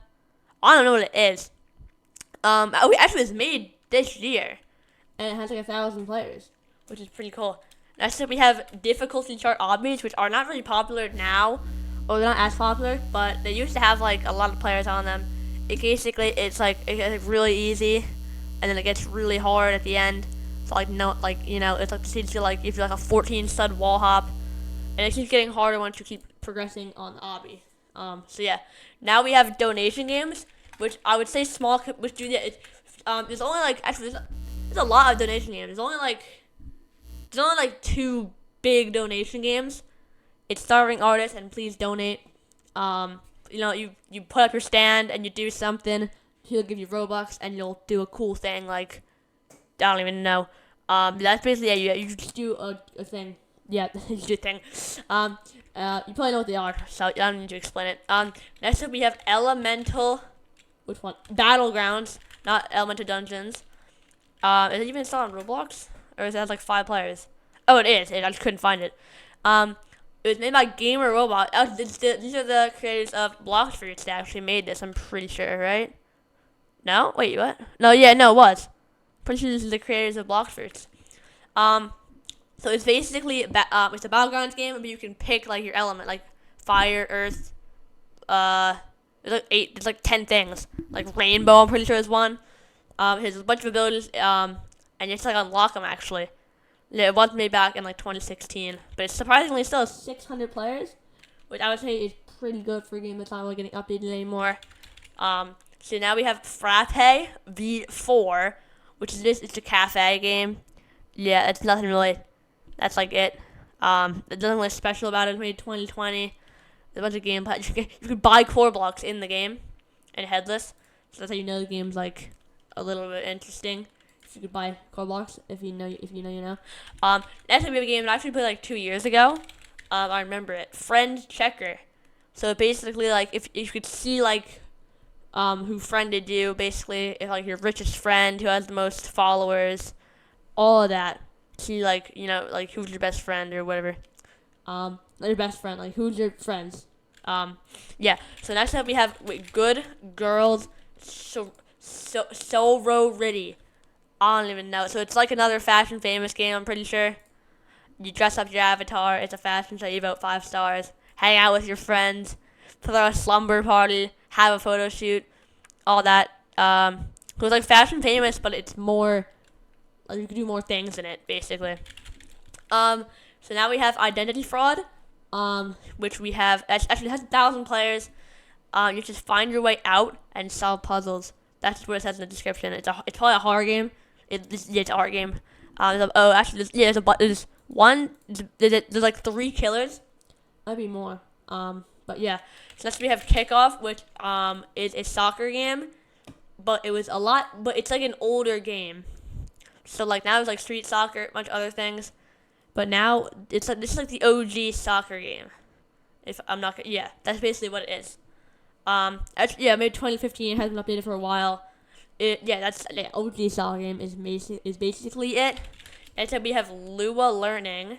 I don't know what it is. Actually, it was made this year, and it has like 1,000 players, which is pretty cool. Next up, we have difficulty chart obbies, which are not really popular now, or they're not as popular, but they used to have like a lot of players on them. It's really easy, and then it gets really hard at the end. So it's like if you're like a 14 stud wall hop, and it keeps getting harder once you keep progressing on the obby. So yeah, now we have donation games, which I would say small, which do the, there's only like, actually there's a lot of donation games. There's only like two big donation games. It's starving artists and please donate. You put up your stand and you do something. He'll give you Robux and you'll do a cool thing like I don't even know. That's basically you just do a thing. Yeah, you do a thing. You probably know what they are, so I don't need to explain it. Next up we have Elemental. Which one? Battlegrounds, not Elemental Dungeons. Is it even installed on Roblox? Or is it like 5 players? Oh, it is. I just couldn't find it. It was made by Gamer Robot. These are the creators of Blox Fruits that actually made this, I'm pretty sure, right? No? Wait, what? No, it was. Pretty sure this is the creators of Blox Fruits. So it's basically, it's a Battlegrounds game, but you can pick, like, your element, like fire, earth, there's like 10 things. Like rainbow, I'm pretty sure is one. Has a bunch of abilities, and you just like unlock them actually. Yeah, it was made back in like 2016, but it's surprisingly still 600 players, which I would say is pretty good for a game that's not really getting updated anymore. So now we have Frappe V4, which is it's a cafe game. Yeah, it's nothing really. That's like it. There's nothing really special about it. It's made 2020. There's a bunch of gameplay. You can buy core blocks in the game, and headless. So that's how you know the game's like a little bit interesting. You could buy core blocks if you know you know. Next we have a game that I actually played like 2 years ago. I remember it. Friend Checker. So basically, like if you could see like who friended you, basically if like your richest friend who has the most followers, all of that. See like like who's your best friend or whatever. Not your best friend, like who's your friends. Yeah. So next up we have Good Girls Sorority. I don't even know. So it's like another Fashion Famous game, I'm pretty sure. You dress up your avatar. It's a fashion show. You vote 5 stars. Hang out with your friends. Throw a slumber party. Have a photo shoot. All that. It was like Fashion Famous, but it's more. Like, you can do more things in it, basically. So now we have Identity Fraud. Which we have. Actually, it has 1,000 players. You just find your way out and solve puzzles. That's what it says in the description. It's probably a horror game. It's a horror game. There's like 3 killers. Might be more. But yeah. So next we have Kickoff, which is a soccer game, but it's like an older game. So like now it's like street soccer, a bunch of other things, but now this is like the OG soccer game. If I'm not, that's basically what it is. Maybe 2015. It hasn't been updated for a while. That's the OG soccer game is basically it. And so we have Lua Learning,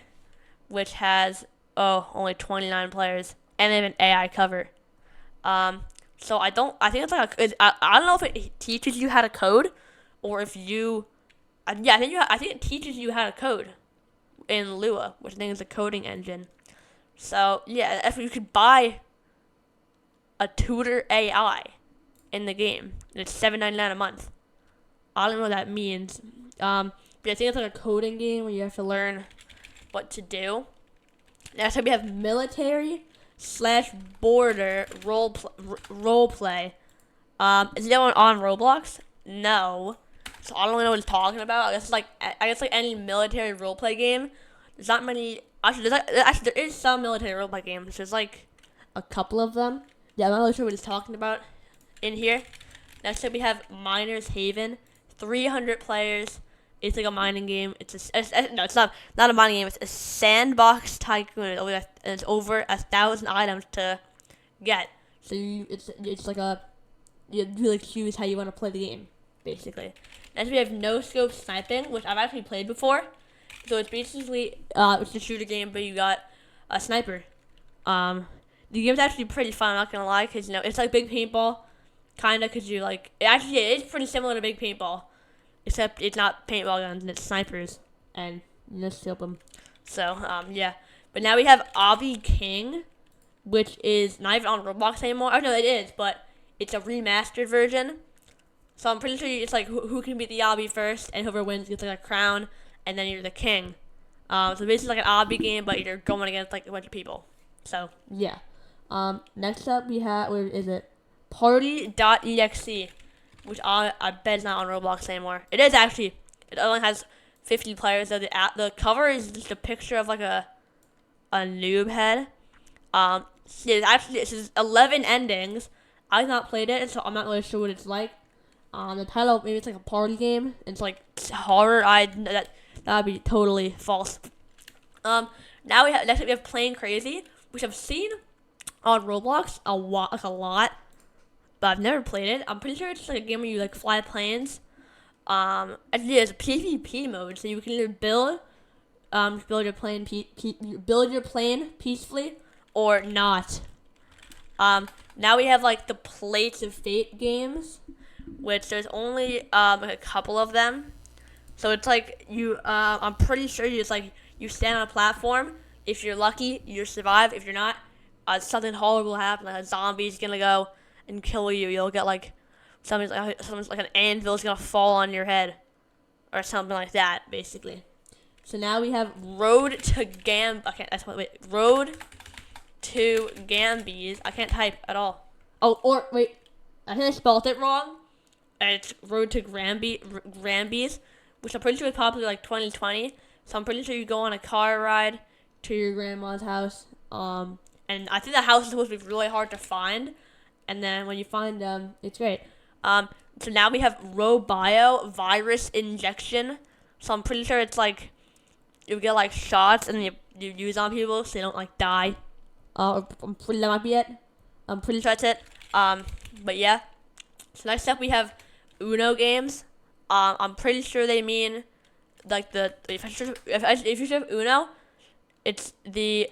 which has only 29 players, and they have an AI cover. So I think it's like I don't know if it teaches you how to code, or if you, I think it teaches you how to code in Lua, which I think is a coding engine. So yeah, if you could buy a tutor AI in the game, and it's $7.99 a month. I don't know what that means. But I think it's like a coding game where you have to learn what to do. Next up we have military/border role play. Is that one on Roblox? No. So I don't really know what it's talking about. I guess like any military role play game. There's not many. Actually, there is some military role play games. There's like a couple of them. Yeah, I'm not really sure what he's talking about in here. Next up we have Miners Haven. 300 players. It's like a mining game. It's not a mining game. It's a sandbox tycoon. It's over 1,000 items to get. So it's like you really choose how you want to play the game, basically. Next we have No Scope Sniping, which I've actually played before. So it's basically it's a shooter game, but you got a sniper. The game's actually pretty fun. I'm not gonna lie, cause it's like big paintball, kinda, cause you like it is pretty similar to big paintball, except it's not paintball guns and it's snipers, and you just scope them. So yeah. But now we have Obby King, which is not even on Roblox anymore. Oh no, it is, but it's a remastered version. So I'm pretty sure it's like who can beat the obby first, and whoever wins gets like a crown, and then you're the king. So basically like an obby game, but you're going against like a bunch of people. So yeah. Next up we have, where is it? Party.exe, which I bet is not on Roblox anymore. It is actually. It only has 50 players. So the cover is just a picture of like a noob head. This is 11 endings. I've not played it, so I'm not really sure what it's like. The title, maybe it's like a party game. It's like horror. That'd be totally false. Now next up we have Playing Crazy, which I've seen on Roblox a lot, but I've never played it. I'm pretty sure it's like a game where you like fly planes. Actually, there's a PvP mode, so you can either build your plane peacefully or not. Now we have like the Plates of Fate games, which there's only like a couple of them. So it's like I'm pretty sure you stand on a platform. If you're lucky, you survive. If you're not, something horrible will happen. Like a zombie's gonna go and kill you. You'll get like something's like an anvil's gonna fall on your head, or something like that, basically. So now we have Road to Gambies. I can't type at all. Oh, or wait, I think I spelled it wrong. And it's Road to Grambies, which I'm pretty sure is probably like 2020. So I'm pretty sure you go on a car ride to your grandma's house. And I think the house is supposed to be really hard to find. And then when you find them, it's great. So now we have Robio Virus Injection. So I'm pretty sure it's like you get like shots and you use on people so they don't like die. That might be it. I'm pretty sure that's it. But yeah. So next up we have Uno games. I'm pretty sure they mean like if you have Uno, it's the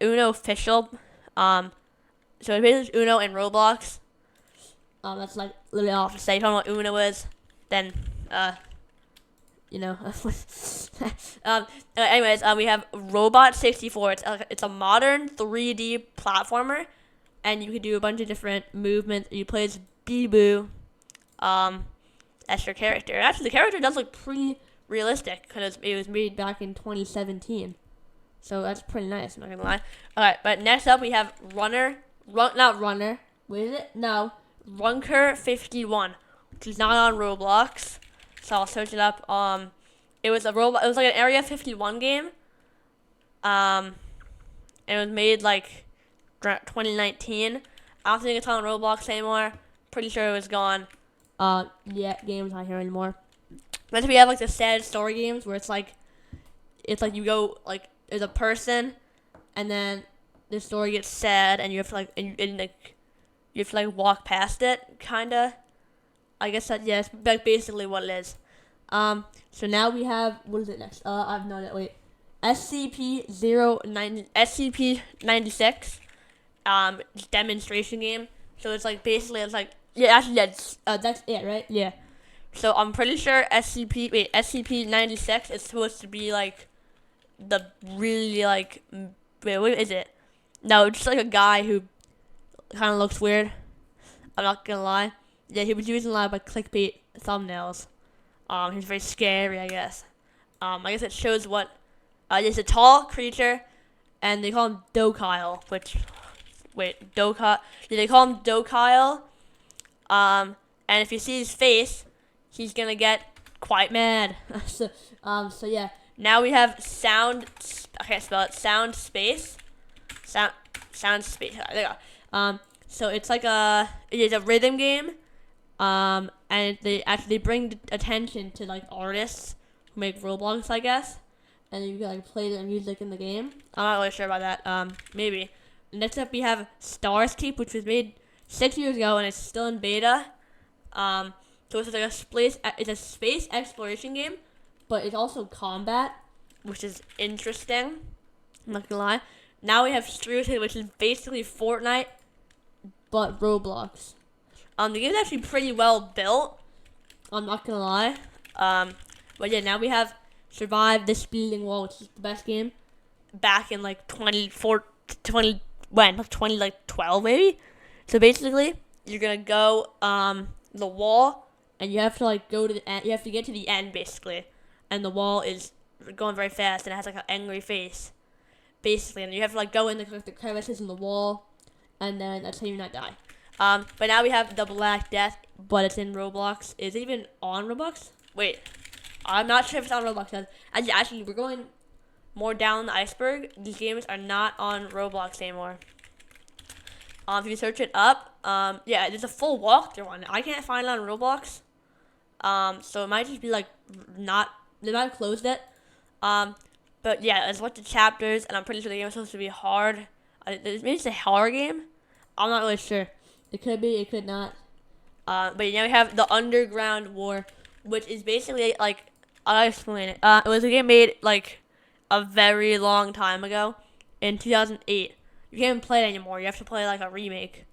Uno official. So it's basically Uno and Roblox. That's like literally all to say. If you don't know what Uno is, then you know. Anyways, we have Robot 64. It's a modern 3D platformer, and you can do a bunch of different movements. You play as Bee-Boo, as your character. Actually, the character does look pretty realistic because it was made back in 2017. So that's pretty nice. I'm not gonna lie. Alright, but next up we have not Runner. Wait, is it? No, Runker 51, which is not on Roblox. So I'll search it up. It was like an Area 51 game. It was made like 2019. I don't think it's on Roblox anymore. Pretty sure it was gone. Game's not here anymore. Then we have like the sad story games where it's like you go like there's a person, and then the story gets sad, and you have to like you have to like walk past it, kinda. I guess it's like basically what it is. So now we have, what is it next? I have no idea. Wait, SCP-96. Demonstration game. So it's like basically that's it, right? Yeah. So I'm pretty sure SCP-96 is supposed to be like the really like what is it? No, it's just like a guy who kind of looks weird. I'm not gonna lie. Yeah, he was using a lot of like clickbait thumbnails. He's very scary, I guess. I guess it shows what. He's a tall creature, and they call him Dokyle. They call him Dokyle. And if you see his face, he's gonna get quite mad. So yeah. Now we have Sound. I can't spell it. Sound Space. Sound Space. There you go. So it's like it's a rhythm game. And they actually bring attention to like artists who make Roblox, I guess, and you can like play their music in the game. I'm not really sure about that. Maybe. Next up we have Starscape, which was made 6 years ago and it's still in beta. So it's like it's a space exploration game, but it's also combat, which is interesting. I'm not gonna lie. Now we have Strewtooth, which is basically Fortnite, but Roblox. The game's actually pretty well built. I'm not gonna lie. But yeah, now we have Survive the Speeding Wall, which is the best game. Back in like 2012 maybe. So basically, you're gonna go the wall, and you have to like go to the end. You have to get to the end basically, and the wall is going very fast, and it has like an angry face, basically, and you have to like go in the crevices in the wall, and then that's how you not die. But now we have the Black Death, but it's in Roblox. Is it even on Roblox? Wait, I'm not sure if it's on Roblox. Actually, we're going more down the iceberg. These games are not on Roblox anymore. If you search it up, yeah, there's a full walkthrough on it. I can't find it on Roblox. So it might just be like they might have closed it. But yeah, there's a bunch of chapters, and I'm pretty sure the game is supposed to be hard. Maybe it's a horror game. I'm not really sure. It could be, it could not. But now we have the Underground War, which is basically like, I'll explain it. It was a game made like a very long time ago, in 2008. You can't even play it anymore. You have to play like a remake.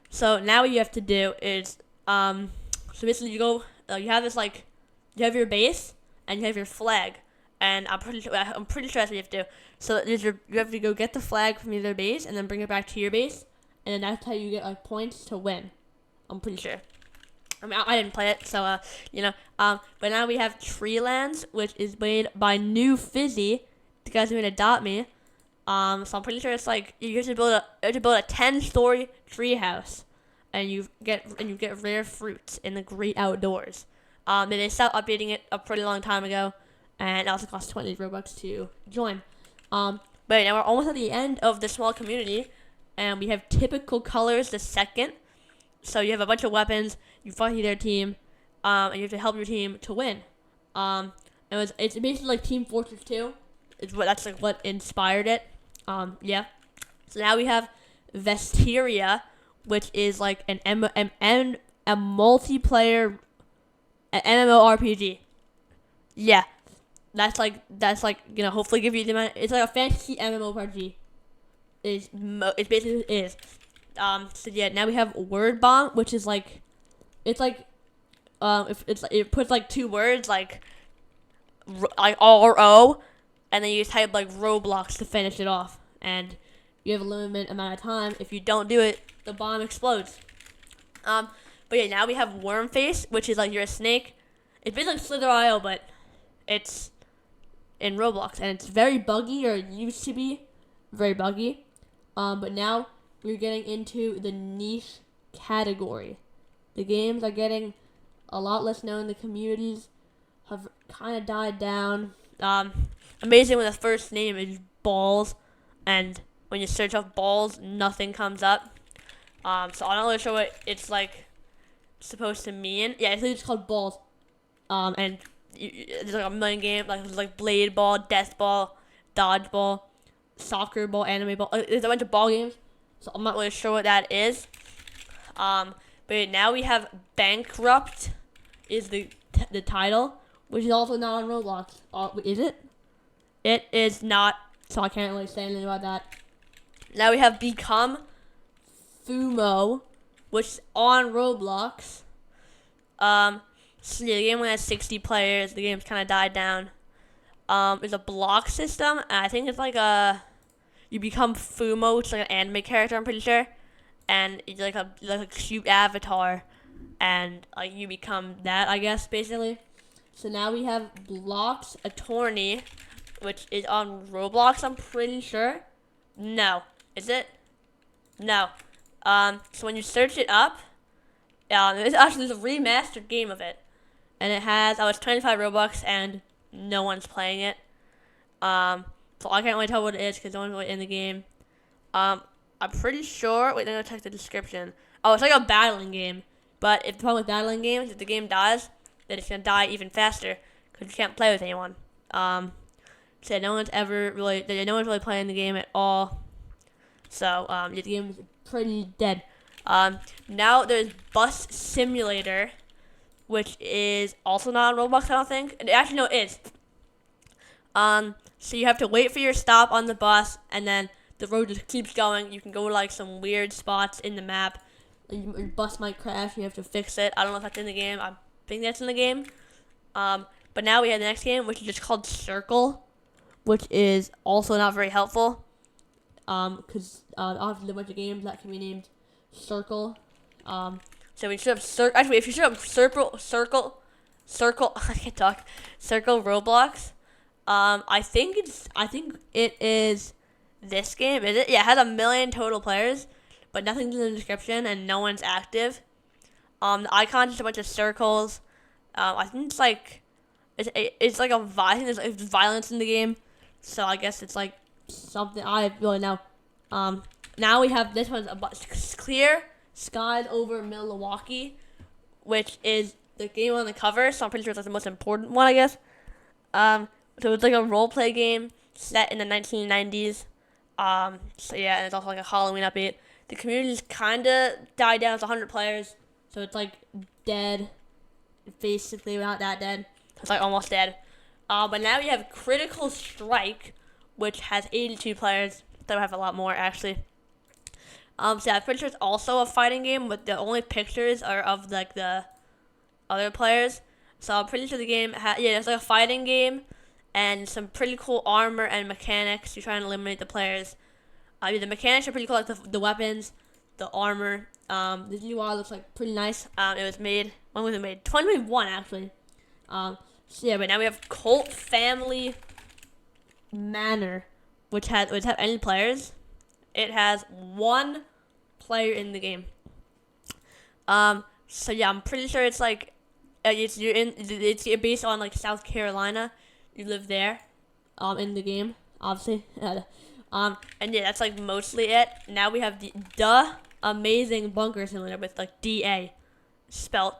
So now what you have to do is, so basically you go, you have this like, you have your base and you have your flag, and I'm pretty sure that's what you have to do. So you have to go get the flag from your base and then bring it back to your base, and then that's how you get like points to win. I'm pretty sure. I mean, I didn't play it, so but now we have Treelands, which is made by New Fizzy, the guys who made Adopt Me. So I'm pretty sure it's like you have to build a 10-story tree house, and you get rare fruits in the great outdoors. They stopped updating it a pretty long time ago, and it also costs 20 Robux to join. But now we're almost at the end of the small community, and we have typical colors the second. So you have a bunch of weapons, you fight their team, and you have to help your team to win. It's basically like Team Fortress 2. That's like what inspired it. Yeah. So now we have Vesteria, which is like a multiplayer MMORPG. Yeah. That's like hopefully give you the amount. It's like a fantasy MMORPG. It basically is. So yeah, now we have Word Bomb, which is like, it's like, it puts like two words like RO, and then you type like Roblox to finish it off, and you have a limited amount of time. If you don't do it, the bomb explodes. But yeah, now we have Worm Face, which is like you're a snake. It's basically like Slither.io, but it's in Roblox, and it's very buggy, or it used to be very buggy. But now we're getting into the niche category. The games are getting a lot less known. The communities have kind of died down. Amazing when the first name is Balls, and when you search up Balls, nothing comes up. So I'm not really sure what it's like supposed to mean. Yeah, it's called Balls. And there's like a million games, like there's like Blade Ball, Death Ball, Dodgeball, Soccer Ball, Anime Ball. There's a bunch of ball games. So I'm not really sure what that is. But now we have Bankrupt is the title, which is also not on Roblox. Is it? It is not, so I can't really say anything about that. Now we have Become Fumo, which is on Roblox. So yeah, the game only has 60 players. The game's kind of died down. It's a block system, and I think it's like you become Fumo, which is like an anime character, I'm pretty sure, and it's like a cute avatar, and like you become that, I guess, basically. So now we have Blocks Attorney, which is on Roblox, I'm pretty sure. No, is it? No. So when you search it up, there's a remastered game of it, and it has it's 25 Robux, and no one's playing it. So I can't really tell what it is because no one's really in the game. I'm pretty sure. Wait, I'm gonna check the description. Oh, it's like a battling game. But if the problem with battling games, if the game dies, then it's gonna die even faster because you can't play with anyone. So no one's really playing the game at all. So the game is pretty dead. Now there's Bus Simulator, which is also not on Roblox, I don't think. Actually, no, it is. So you have to wait for your stop on the bus, and then the road just keeps going. You can go to like some weird spots in the map. Your bus might crash. You have to fix it. I don't know if that's in the game. I think that's in the game. But now we have the next game, which is just called Circle, which is also not very helpful. Because obviously a bunch of games that can be named Circle. So we should have actually, if you should have Circle, I can't talk. Circle Roblox. I think it is this game. Is it? Yeah, it has 1 million total players, but nothing's in the description and no one's active. The icon is a bunch of circles. I think it's like it's like I think there's violence in the game, so I guess it's like something I really know. Now we have this one's clear skies over Milwaukee, which is the game on the cover. So I'm pretty sure it's like the most important one, I guess. So it's like a role play game set in the 1990s. So yeah, and it's also like a Halloween update. The community's kind of died down. It's 100 players, so it's like dead. Basically, not that dead. It's like almost dead. But now we have Critical Strike, which has 82 players. That have a lot more actually. So yeah, I'm pretty sure it's also a fighting game, but the only pictures are of like the other players. So I'm pretty sure the game it's like a fighting game, and some pretty cool armor and mechanics. You're trying to eliminate the players. The mechanics are pretty cool, like the weapons, the armor. The UI looks like pretty nice. It was made, when was it made? 2021 actually. So yeah, but now we have Cult Family Manor, which have any players. It has 1 player in the game. So yeah, I'm pretty sure it's like it's based on like South Carolina. You live there, in the game, obviously. And yeah, that's like mostly it. Now we have the Amazing Bunker Simulator with like DA spelt.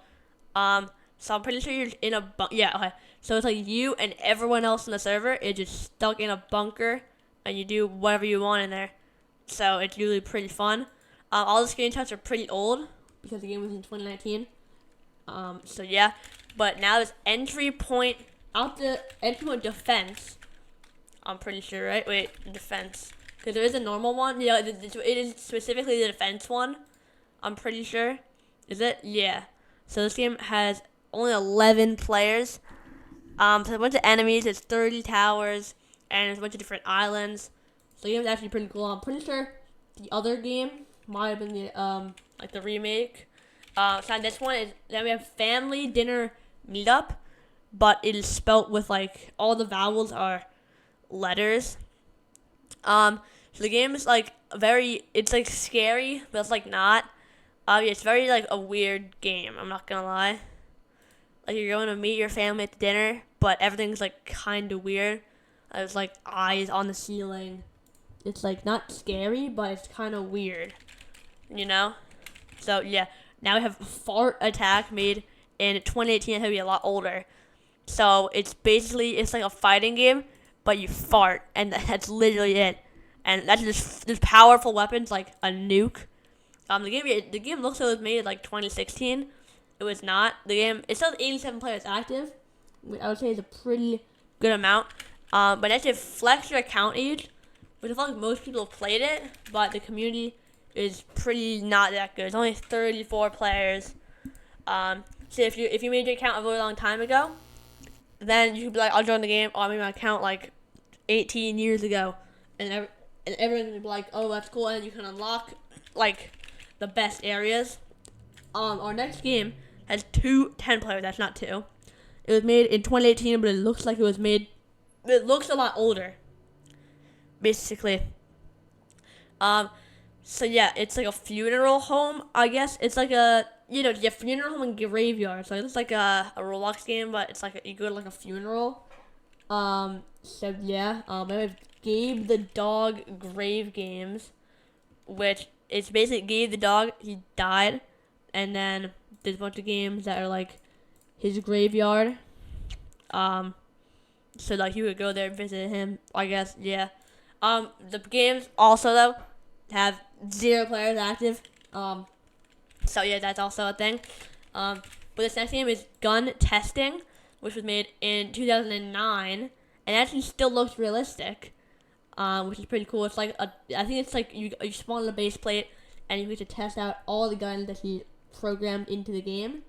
So I'm pretty sure you're in a yeah, okay. So it's like you and everyone else in the server is just stuck in a bunker, and you do whatever you want in there. So it's usually pretty fun. All the screenshots are pretty old because the game was in 2019. So yeah, but now there's entry point defense. I'm pretty sure, right? Wait, defense. Because there is a normal one. Yeah, it is specifically the defense one. I'm pretty sure. Is it? Yeah. So this game has only 11 players. So a bunch of enemies. There's 30 towers, and there's a bunch of different islands. So the game is actually pretty cool. I'm pretty sure the other game might have been the like the remake. So this one is, then we have Family Dinner Meetup, but it is spelt with like all the vowels are letters. So the game is like it's like scary, but it's like not. It's very like a weird game. I'm not gonna lie. Like you're going to meet your family at dinner, but everything's like kind of weird. There's like eyes on the ceiling. It's like not scary, but it's kind of weird, you know. So yeah, now we have Fart Attack, made in 2018. It's gonna be a lot older. So it's like a fighting game, but you fart, and that's literally it. And that's just powerful weapons like a nuke. The game looks like it was made like 2016. It was not. The game, it still has 87 players active, which I would say is a pretty good amount. But that's a flex your account age, which I feel like most people have played it, but the community is pretty not that good. It's only 34 players. So if you made your account a really long time ago, then you could be like, I'll join the game. Oh, I made my account like 18 years ago, and everyone would be like, oh, that's cool, and you can unlock like the best areas. Our next game has 10 players. That's not 2. It was made in 2018, but it looks like it looks a lot older, basically. So yeah, it's like a funeral home, I guess. It's like a funeral home and graveyard. So it's like a Roblox game, but it's like you go to like a funeral. So yeah, I have Gabe the Dog Grave Games, which is basically Gabe the dog. He died, and then there's a bunch of games that are like his graveyard. So like you would go there and visit him, I guess. Yeah. The games also though have 0 players active. So yeah, that's also a thing. But this next game is Gun Testing, which was made in 2009, and actually still looks realistic, which is pretty cool. It's like I think it's like you spawn on a base plate, and you get to test out all the guns that he programmed into the game,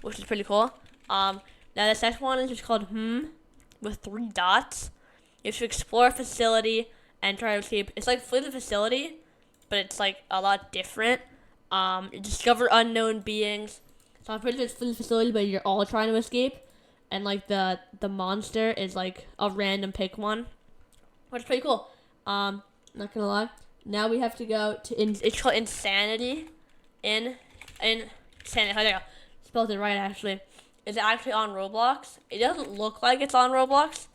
which is pretty cool. Now this next one is just called with 3 dots. You have to explore a facility and try to escape. It's like Flee the Facility, but it's like a lot different. You discover unknown beings. So I'm pretty sure it's Flee the Facility, but you're all trying to escape. And like the monster is like a random pick one, which is pretty cool. Not gonna lie. Now we have to go to it's called Insanity. Insanity. There you go. Spelled it right actually. Is it actually on Roblox? It doesn't look like it's on Roblox.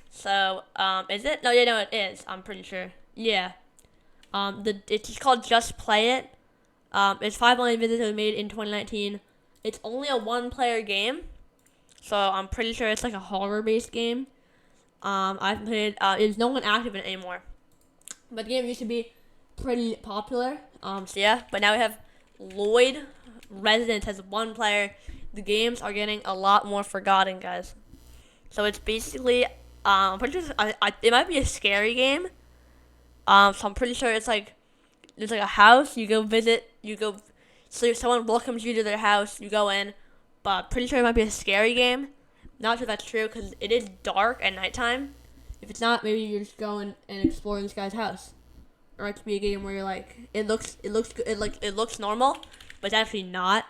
So, is it? No, yeah, no, it is. I'm pretty sure. Yeah. It's called Just Play It. It's 5 million visits. It was made in 2019. It's only a one-player game, so I'm pretty sure it's like a horror-based game. I've played. There's no one active in it anymore, but the game used to be pretty popular. So yeah, but now we have Lloyd Residence as one player. The games are getting a lot more forgotten, guys. So it's basically, I'm pretty sure it might be a scary game. So I'm pretty sure it's like there's like a house you go visit. So if someone welcomes you to their house, you go in. But pretty sure it might be a scary game. Not sure if that's true because it is dark at nighttime. If it's not, maybe you're just going and exploring this guy's house. Or it could be a game where you're like, it looks normal, but it's actually not.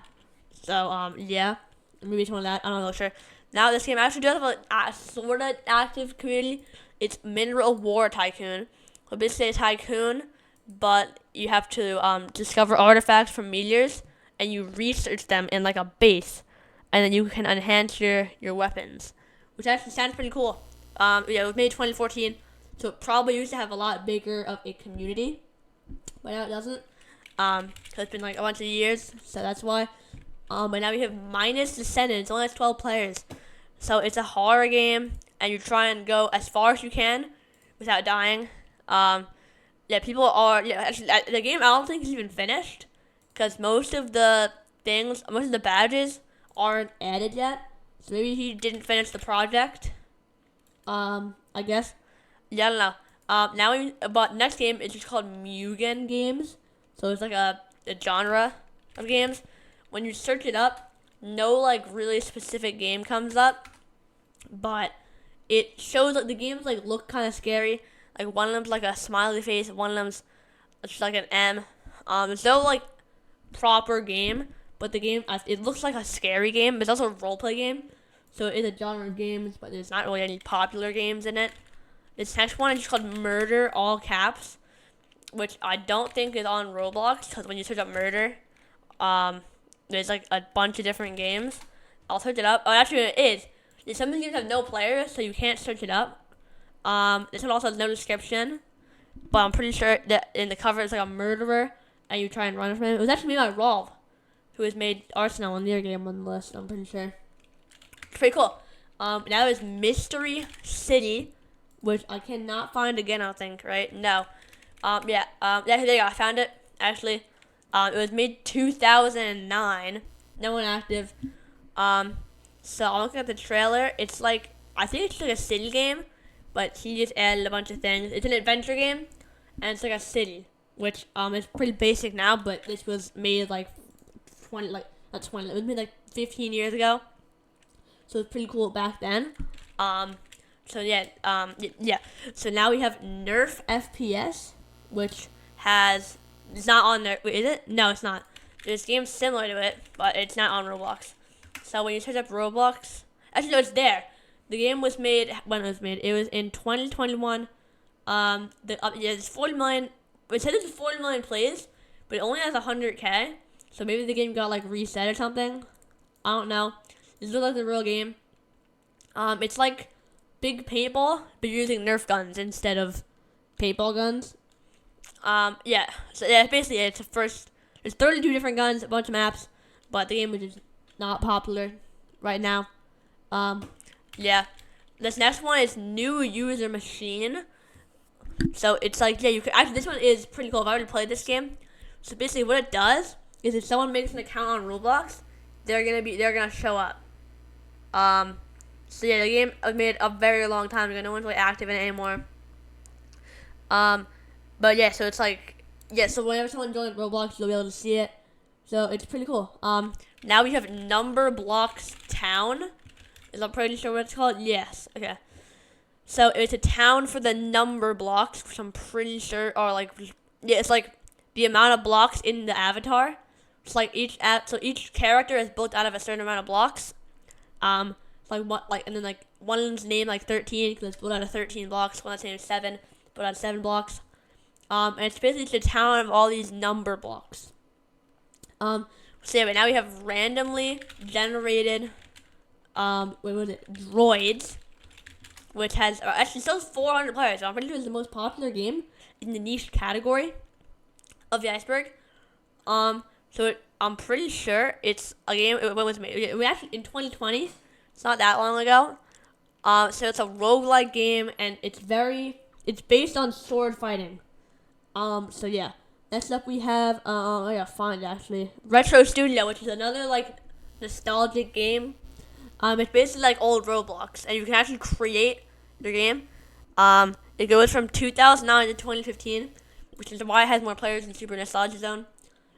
So yeah, maybe it's one of that. I'm not really sure. Now this game actually does have a sort of active community. It's Mineral War Tycoon. So basically a tycoon, but you have to discover artifacts from meteors, and you research them in like a base, and then you can enhance your weapons, which actually sounds pretty cool. Yeah, it was made 2014, so it probably used to have a lot bigger of a community, but now it doesn't. Cause it's been like a bunch of years, so that's why. But now we have Minus Descendants. It only has 12 players, so it's a horror game, and you try and go as far as you can without dying. Yeah, people are. Yeah, actually, the game I don't think is even finished, because most of the badges aren't added yet. So maybe he didn't finish the project. I guess. Yeah, I don't know. But next game is just called Mugen games. So it's like a genre of games. When you search it up, no like really specific game comes up, but it shows that the games like look kind of scary. Like one of them's like a smiley face, one of them's just like an M. There's no like proper game, but the game it looks like a scary game. It's also a roleplay game, so it's a genre of games, but there's not really any popular games in it. This next one is just called Murder All Caps, which I don't think is on Roblox because when you search up murder, there's like a bunch of different games. I'll search it up. Oh, actually, it is. Some of the games have no players, so you can't search it up. This one also has no description, but I'm pretty sure that in the cover it's like a murderer, and you try and run from him. It was actually made by Rob, who has made Arsenal on their game on the list. I'm pretty sure. It's pretty cool. Now there's Mystery City, which I cannot find again. I don't think, right? No. Yeah. There you go. I found it. Actually, it was made 2009. No one active. So I'm looking at the trailer. It's like I think it's like a city game, but he just added a bunch of things. It's an adventure game, and it's like a city, which is pretty basic now. But this was made like it was made like 15 years ago, so it's pretty cool back then. So yeah, yeah. So now we have Nerf FPS, which it's not on there. Wait, is it? No, it's not. There's games similar to it, but it's not on Roblox. So when you search up Roblox, actually no, it's there. The game was made when it was made. It was in 2021. There's 40 million. It says it's 40 million plays, but it only has 100K. So maybe the game got like reset or something. I don't know. This looks like the real game. It's like big paintball, but you're using Nerf guns instead of paintball guns. Yeah. So yeah, basically it's there's 32 different guns, a bunch of maps, but the game is just not popular right now. Yeah. This next one is New User Machine. So it's like, yeah, you could actually, this one is pretty cool. I've already played this game. So basically what it does is if someone makes an account on Roblox, they're gonna show up. So yeah, the game was made a very long time ago. No one's really active in it anymore. But yeah, so it's like, yeah, so whenever someone joins Roblox, you'll be able to see it. So it's pretty cool. Now we have Number Blocks Town. I'm pretty sure what it's called. Yes. Okay. So it's a town for the number blocks, which I'm pretty sure are like, yeah, it's like the amount of blocks in the avatar. It's like each character is built out of a certain amount of blocks. And then like one of them's named like 13 because it's built out of 13 blocks. One that's named 7, built out of 7 blocks. And it's basically the town of all these number blocks. So yeah, but now we have randomly generated, droids, which has, actually still 400 players. So I'm pretty sure it's the most popular game in the niche category of the Iceberg. I'm pretty sure it's a game, when was made? It was actually in 2020. It's not that long ago. So it's a roguelike game, and it's based on sword fighting. So yeah. Next up we have, I gotta find it actually. Retro Studio, which is another, like, nostalgic game. It's basically like old Roblox, and you can actually create your game. It goes from 2009 to 2015, which is why it has more players than Super Nostalgia Zone.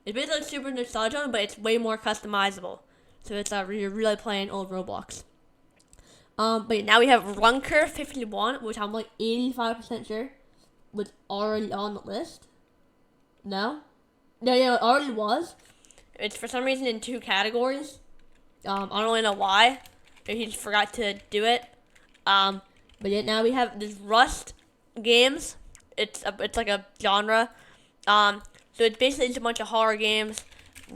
It's basically like Super Nostalgia Zone, but it's way more customizable. So it's you're really playing old Roblox. But now we have Runker 51, which I'm like 85% sure was already on the list. No? Yeah, it already was. It's for some reason in 2 categories. I don't really know why. Maybe he just forgot to do it. But yeah, now we have this Rust games. It's like a genre. So it's basically just a bunch of horror games.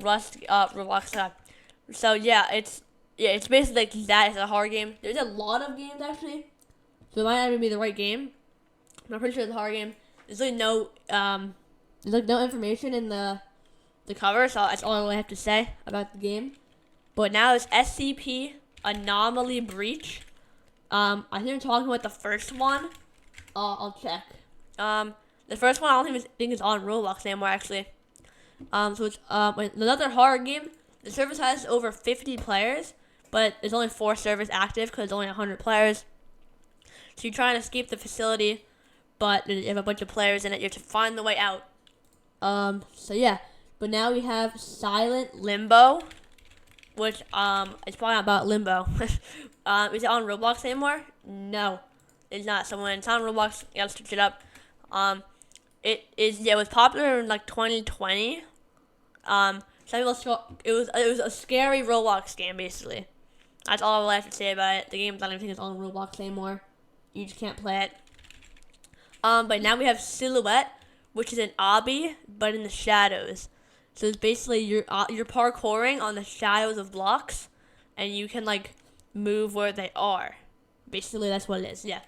Rust, Roblox. So yeah, it's basically like that. It's a horror game. There's a lot of games actually. So it might not even be the right game. I'm pretty sure it's a horror game. There's like no information in the cover, so that's all I really have to say about the game. But now it's SCP Anomaly Breach. I think we're talking about the first one. I'll check. The first one I don't even think is on Roblox anymore actually. So it's another horror game. The server has over 50 players, but there's only 4 servers active because there's only 100 players. So you try and escape the facility, but you have a bunch of players in it. You have to find the way out. So yeah, but now we have Silent Limbo, which it's probably not about Limbo. Is it on Roblox anymore? No, it's not. So when it's on Roblox, you gotta switch it up. It was popular in like 2020. Some people it was a scary Roblox game basically. That's all I have to say about it. The game's not even think it's on Roblox anymore. You just can't play it. But now we have Silhouette, which is an obby, but in the shadows. So it's basically you're parkouring on the shadows of blocks, and you can like move where they are. Basically, that's what it is. Yeah,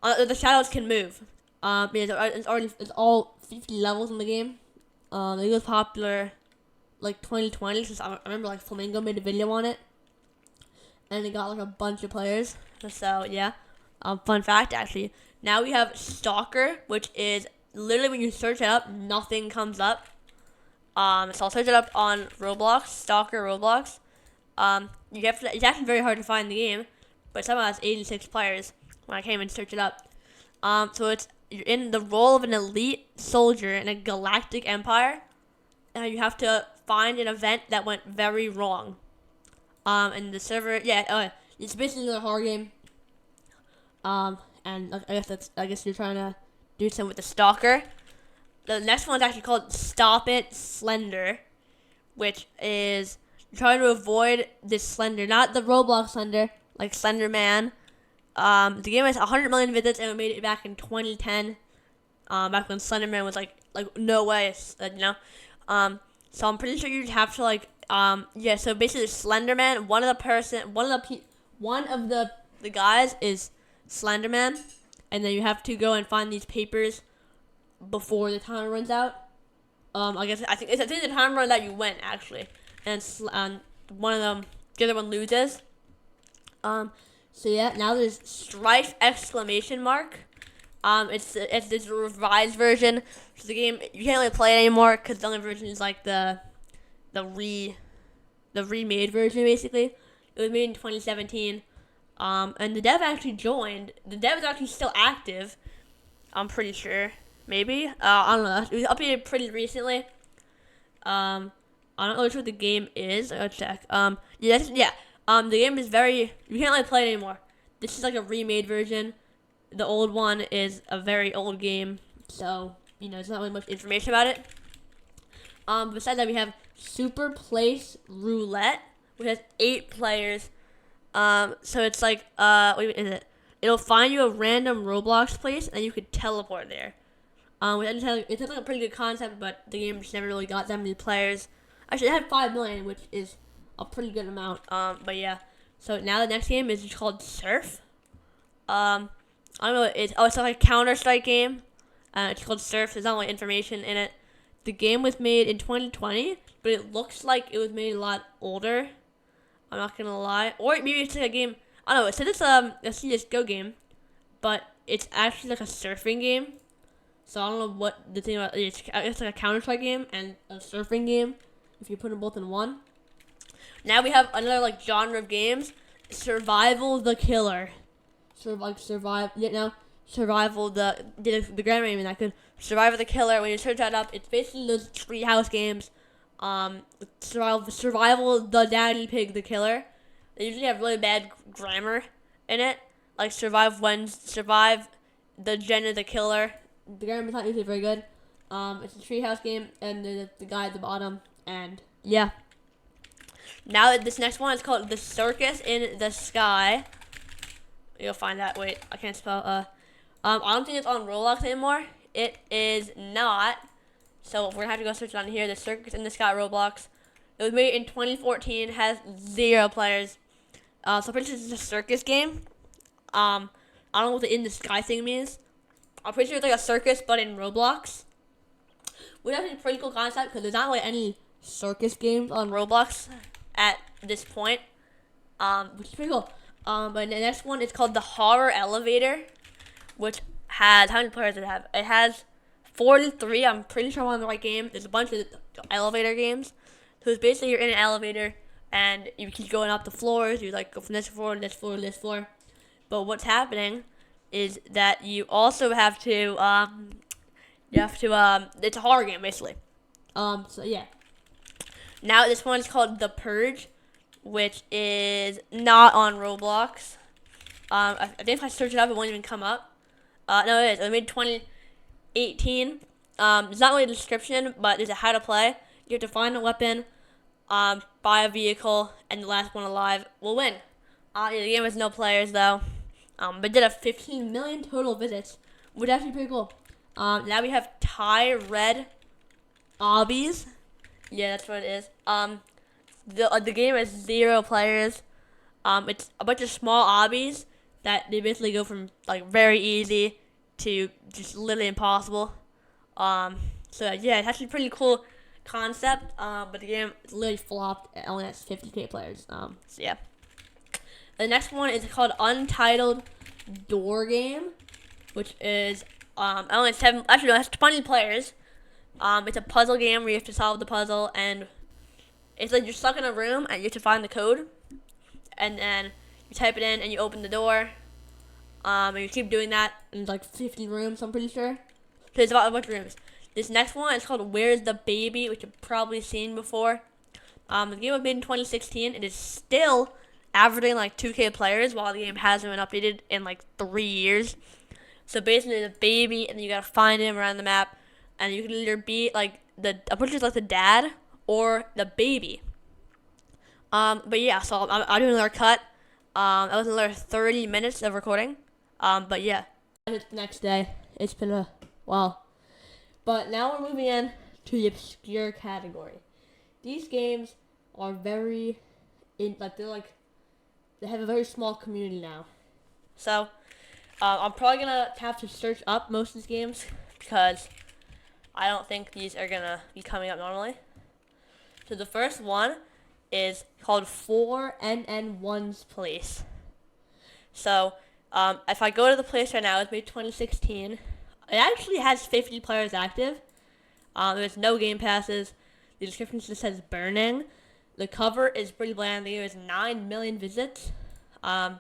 the shadows can move. It's all 50 levels in the game. It was popular like 2020, since I remember like Flamingo made a video on it, and it got like a bunch of players. So yeah, fun fact actually. Now we have Stalker, which is literally when you search it up, nothing comes up. So I'll search it up on Roblox, Stalker Roblox. It's actually very hard to find the game, but somehow has 86 players when I came and search it up. So you're in the role of an elite soldier in a galactic empire, and you have to find an event that went very wrong. And the server, it's basically a horror game. And I guess you're trying to do something with the Stalker. The next one is actually called Stop It Slender, which is you're trying to avoid this Slender, not the Roblox Slender, like Slender Man. The game has 100 million visits, and we made it back in 2010. Back when Slender Man was like no way, you know. So I'm pretty sure you'd have to so basically Slender Man. One of the guys is Slender Man, and then you have to go and find these papers before the timer runs out. I think the timer runs out, you win actually, and one of them, the other one loses. So yeah, now there's Strife exclamation mark. It's this revised version. So the game you can't really play it anymore because the only version is like the remade version basically. It was made in 2017. And the dev actually joined. The dev is actually still active. I'm pretty sure. Maybe. I don't know. It was updated pretty recently. I don't know what the game is. I'll check. The game is you can't really play it anymore. This is like a remade version. The old one is a very old game. So, there's not really much information about it. Besides that, we have Super Place Roulette, which has 8 players. So it's like, what is it? It'll find you a random Roblox place, and you could teleport there. It's like a pretty good concept, but the game just never really got that many players. Actually, it had 5 million, which is a pretty good amount. But yeah. So now the next game is just called Surf. I don't know. It's like a Counter-Strike game. It's called Surf. There's not really information in it. The game was made in 2020, but it looks like it was made a lot older. I'm not gonna lie. Or maybe it's like a game. I don't know. It said it's a CS:GO game, but it's actually like a surfing game. So I don't know what the thing about it's like a Counter-Strike game and a surfing game. If you put them both in one. Now we have another like genre of games, Survival the Killer. Survival the grammar ain't that good. Survival the Killer. When you search that up, it's basically those treehouse games. Survival the Daddy Pig the Killer. They usually have really bad grammar in it, like survive the Jenna the Killer. The grammar's not usually very good. It's a treehouse game, and the guy at the bottom, and yeah. Now this next one is called The Circus in the Sky. You'll find that. Wait, I can't spell. I don't think it's on Roblox anymore. It is not. So we're gonna have to go search it on here. The Circus in the Sky Roblox. It was made in 2014. Has 0 players. So pretty sure it's a circus game. I don't know what the in the sky thing means. I'm pretty sure it's like a circus, but in Roblox. Which is actually a pretty cool concept because there's not like any circus games on Roblox at this point. Which is pretty cool. But the next one is called the Horror Elevator, which has how many players does it have? It has 43. I'm pretty sure I'm on the right game. There's a bunch of elevator games. So it's basically you're in an elevator and you keep going up the floors. You like go from this floor to this floor to this floor. But what's happening is that you also have to it's a horror game basically. So yeah. Now this one is called The Purge, which is not on Roblox. I think if I search it up, it won't even come up. No, it is. It was made 2018. There's not really a description, but there's a how to play. You have to find a weapon, buy a vehicle, and the last one alive will win. The game has no players though. But did have 15 million total visits, which is actually pretty cool. Now we have Thai Red Obbies. Yeah, that's what it is. The game has 0 players. It's a bunch of small obbies that they basically go from like very easy to just literally impossible. So yeah, it's actually a pretty cool concept. But the game literally flopped. It only has 50k players. So yeah. The next one is called Untitled Door Game, which is only 7. Actually, no, it has 20 players. It's a puzzle game where you have to solve the puzzle, and it's like you're stuck in a room and you have to find the code, and then you type it in and you open the door. And you keep doing that in like 50 rooms, I'm pretty sure. So there's about a bunch of rooms. This next one is called Where's the Baby, which you've probably seen before. The game was made in 2016. It is still averaging like 2k players, while the game hasn't been updated in like 3 years. So basically, the baby, and then you gotta find him around the map, and you can either be like I'm pretty sure it's like the dad or the baby. But yeah, so I'm doing another cut. That was another 30 minutes of recording. But yeah. It's the next day. It's been a while. But now we're moving in to the obscure category. These games are they have a very small community now. So, I'm probably gonna have to search up most of these games because I don't think these are gonna be coming up normally. So the first one is called 4NN1's Place. So, if I go to the place right now, it's made 2016. It actually has 50 players active. There's no game passes. The description just says burning. The cover is pretty bland. The game has 9 million visits. I'm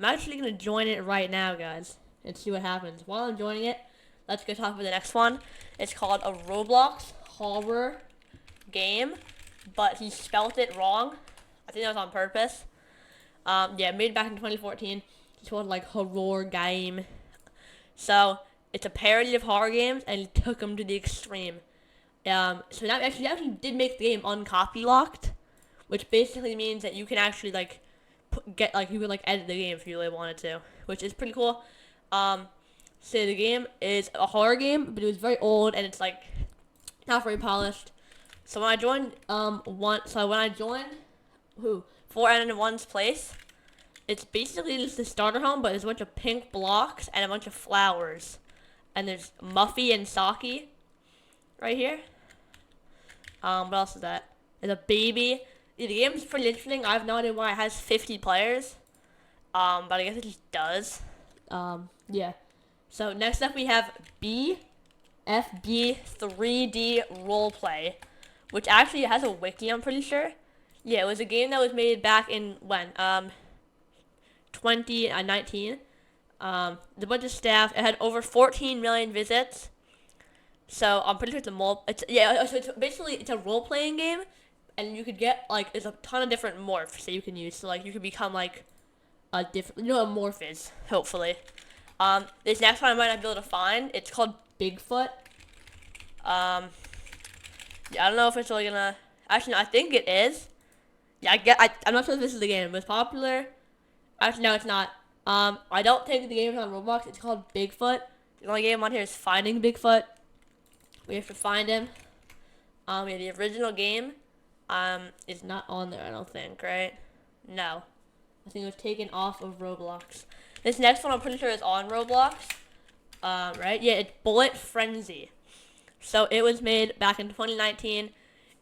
actually going to join it right now, guys, and see what happens. While I'm joining it, let's go talk about the next one. It's called a Roblox horror game, but he spelt it wrong. I think that was on purpose. Made back in 2014. It's called like horror game. So it's a parody of horror games, and he took them to the extreme. So now actually did make the game uncopy locked, which basically means that you can actually you could edit the game if you really wanted to, which is pretty cool. So the game is a horror game, but it was very old and it's like not very polished. So when I joined Four and One's place, it's basically just the starter home, but there's a bunch of pink blocks and a bunch of flowers. And there's Muffy and Saki right here. What else is that? There's a baby. Yeah, the game's pretty interesting. I have no idea why it has 50 players. But I guess it just does. Yeah. So next up we have BFB 3D Roleplay, which actually has a wiki, I'm pretty sure. Yeah, it was a game that was made back in 2019. The bunch of staff. It had over 14 million visits. So I'm pretty sure it's a role playing game, and you could get like there's a ton of different morphs that you can use. So like you could become like a different, you know what a morph is, hopefully. This next one I might not be able to find. It's called Bigfoot. Yeah, I don't know if it's really gonna. Actually, no, I think it is. Yeah, I'm not sure if this is the game. It was popular. Actually, no, it's not. I don't think the game is on Roblox. It's called Bigfoot. The only game on here is Finding Bigfoot. We have to find him. Yeah, the original game, is not on there, I don't think, right? No. I think it was taken off of Roblox. This next one I'm pretty sure is on Roblox. Right? Yeah, it's Bullet Frenzy. So it was made back in 2019.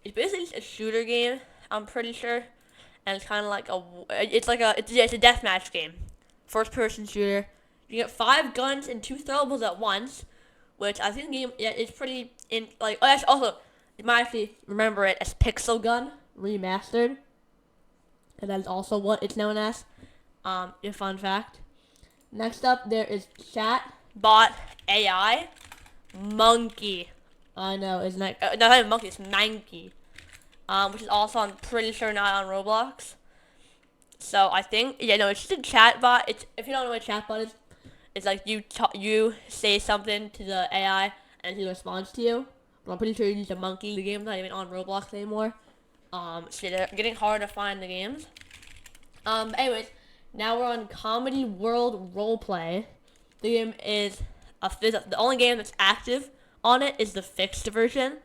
It's basically just a shooter game, I'm pretty sure. And it's kind of like it's a deathmatch game. First person shooter. You get 5 guns and 2 throwables at once, which I think the game, yeah, it's pretty also, you might actually remember it as Pixel Gun Remastered. And that is also what it's known as. A fun fact. Next up, there is Chatbot AI Monkey. I know, isn't that? No, not even Monkey, it's Mankey. Which is also, I'm pretty sure, not on Roblox. So I think, yeah, no, it's just a chatbot. If you don't know what a chatbot is, it's like you say something to the AI and he responds to you. But I'm pretty sure you use a monkey. The game's not even on Roblox anymore. So they're getting harder to find the games. Anyways, now we're on Comedy World Roleplay. The game is the only game that's active on it is the fixed version.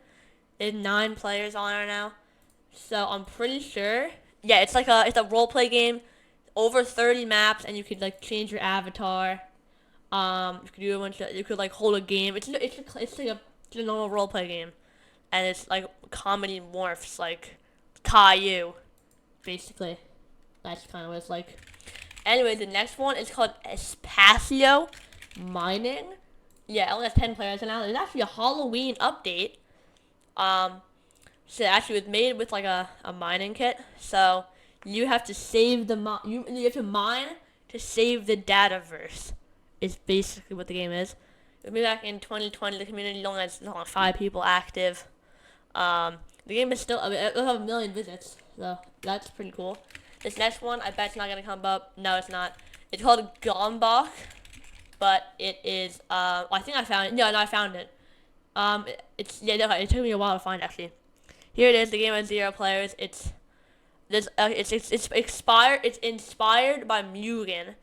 There's 9 players on it now. So I'm pretty sure. Yeah, it's a roleplay game, over 30 maps, and you could like change your avatar. You could like hold a game. It's like a normal roleplay game, and it's like comedy morphs like Caillou, basically. That's kind of what it's like. Anyway, the next one is called Espacio Mining. Yeah, it only has 10 players now. There's actually a Halloween update. So it actually was made with like a mining kit. So you have to save you have to mine to save the dataverse. Is basically what the game is. It was made back in 2020. The community only has 5 people active. The game is still, it'll have 1 million visits, so that's pretty cool. This next one, I bet it's not gonna come up. No, it's not. It's called Gombach, but it is. I think I found it. No, I found it. It took me a while to find actually. Here it is. The game has 0 players. It's expired. It's inspired by Mugen.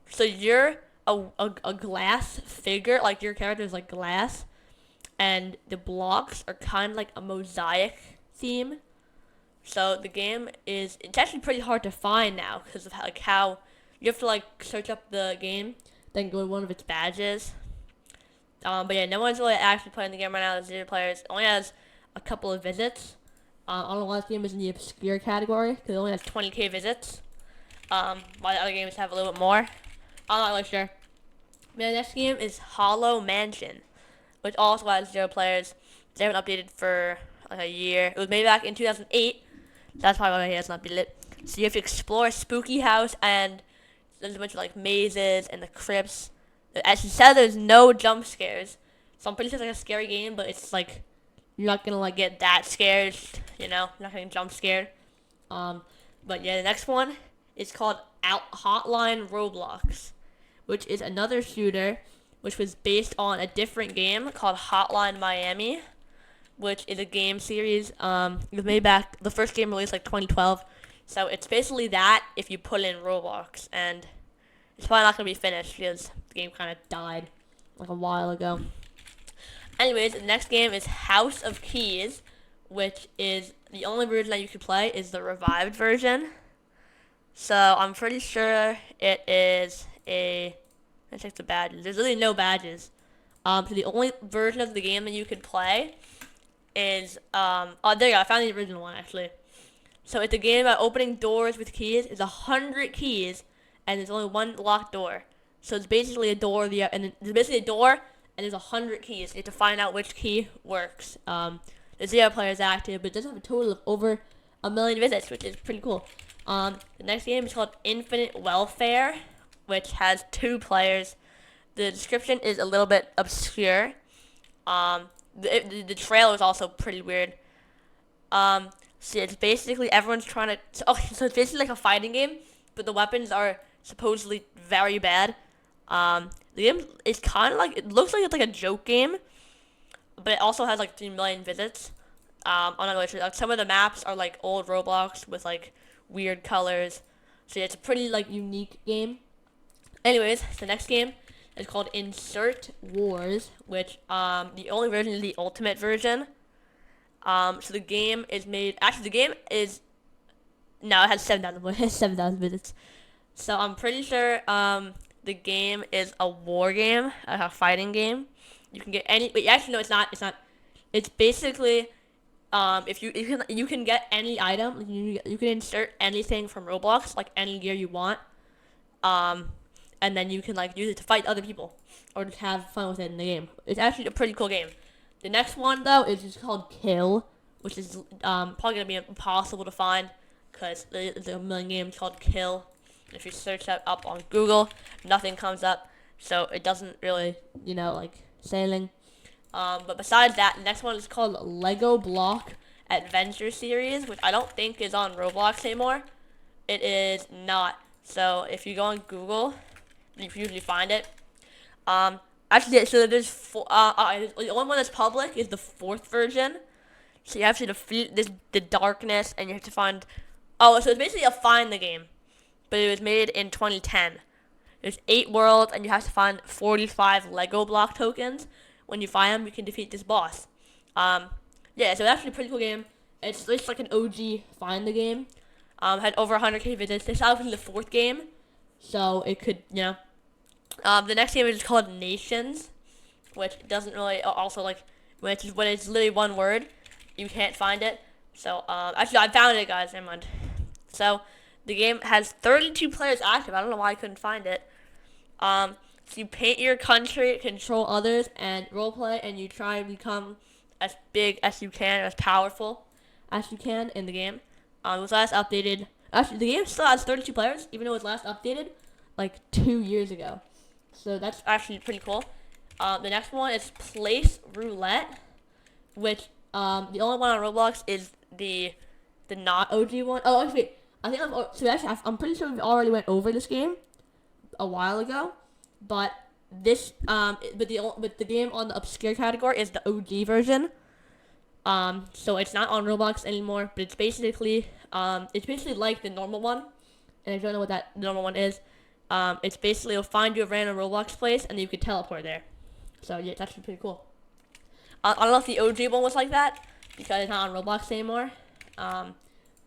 So you're a glass figure, like your character is like glass, and the blocks are kind of like a mosaic theme. So the game it's actually pretty hard to find now because of how you have to like search up the game, then go to one of its badges. But yeah, no one's really actually playing the game right now. There's 0 players. It only has a couple of visits. I don't know why this game is in the obscure category because it only has 20k visits. While the other games have a little bit more. I'm not really sure. The next game is Hollow Mansion, which also has 0 players. They haven't updated for like a year. It was made back in 2008. That's probably why it has not been lit. So you have to explore a spooky house, and there's a bunch of like mazes and the crypts. As you said, there's no jump scares. So I'm pretty sure it's like a scary game, but it's like you're not gonna like get that scared, you're not gonna jump scared. But yeah, the next one is called Hotline Roblox, which is another shooter, which was based on a different game called Hotline Miami, which is a game series. It was made back. The first game released like 2012, so it's basically that if you put in Roblox, and it's probably not gonna be finished because the game kind of died like a while ago. Anyways, the next game is House of Keys, which is the only version that you can play is the revived version. So I'm pretty sure it is a. Let's check the badges. There's really no badges. So the only version of the game that you could play is oh, there you go. I found the original one actually. So it's a game about opening doors with keys. It's 100 keys, and there's only one locked door. So it's basically a door. And there's basically a door, and there's 100 keys. You have to find out which key works. The 0 player is active, but it does have a total of over 1 million visits, which is pretty cool. The next game is called Infinite Welfare, which has 2 players. The description is a little bit obscure. The trailer is also pretty weird. So it's basically everyone's trying to. So it's basically like a fighting game, but the weapons are supposedly very bad. The game is kind of like, it looks like it's like a joke game, but it also has like 3 million visits. I'm not really sure. Like, some of the maps are like old Roblox with like weird colors. So yeah, it's a pretty like unique game. Anyways, the next game is called Insert Wars, which the only version is the ultimate version. So the game is made. Actually, the game is. No, it has 7,000. It has 7,000 visits. So I'm pretty sure the game is a war game, a fighting game. You can get any. Wait, actually, no, it's not. It's not. It's basically if you can get any item. You can insert anything from Roblox, like any gear you want. And then you can like use it to fight other people or just have fun with it in the game. It's actually a pretty cool game. The next one though is just called Kill, which is probably gonna be impossible to find because there's a million games called Kill. If you search that up on Google, nothing comes up, so it doesn't really like sailing. But besides that, the next one is called Lego Block Adventure Series, which I don't think is on Roblox anymore. It is not. So if you go on Google, you can usually find it. Actually, so there's the only one that's public is the 4th version. So you have to defeat the darkness, and you have to find. Oh, so it's basically a find the game, but it was made in 2010. There's 8 worlds, and you have to find 45 Lego block tokens. When you find them, you can defeat this boss. Yeah, so it's actually a pretty cool game. It's like an OG find the game. Had over 100k visits. This is obviously the 4th game, so it could, the next game is called Nations, which doesn't really also like when it's literally one word, you can't find it. So actually, I found it, guys. Never mind. So the game has 32 players active. I don't know why I couldn't find it. So you paint your country, control others, and roleplay, and you try and become as big as you can, as powerful as you can in the game. It was last updated. Actually, the game still has 32 players, even though it was last updated like 2 years ago. So that's actually pretty cool. The next one is Place Roulette, which the only one on Roblox is the not OG one. Oh, actually, I think I'm pretty sure we already went over this game a while ago, but the game on the obscure category is the OG version. So it's not on Roblox anymore, but it's basically like the normal one, and if you don't know what that normal one is, it's basically it'll find you a random Roblox place, and you can teleport there. So yeah, it's actually pretty cool. I don't know if the OG one was like that, because it's not on Roblox anymore.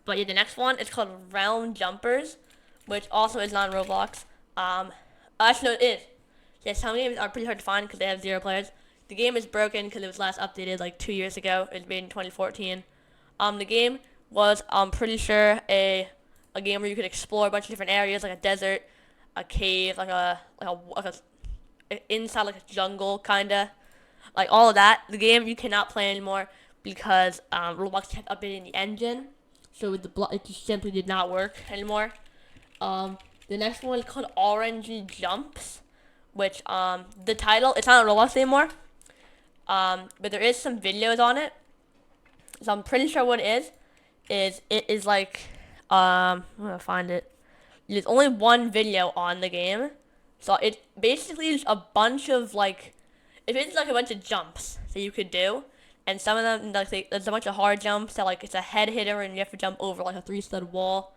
But yeah, the next one is called Round Jumpers, which also is not on Roblox. Actually, no, it is. Yeah, some games are pretty hard to find because they have 0 players. The game is broken because it was last updated like 2 years ago. It was made in 2014. The game was, I'm pretty sure, a game where you could explore a bunch of different areas, like a desert, a cave, inside like a jungle, kinda, like all of that. The game you cannot play anymore because Roblox kept updating the engine, so it just simply did not work anymore. The next one is called Orangey Jumps, which the title, it's not on Roblox anymore. But there is some videos on it. So I'm pretty sure what it is like, I'm gonna find it. There's only one video on the game. So it basically is a bunch of it's like a bunch of jumps that you could do. And some of them, there's a bunch of hard jumps that it's a head hitter and you have to jump over like a 3-stud wall.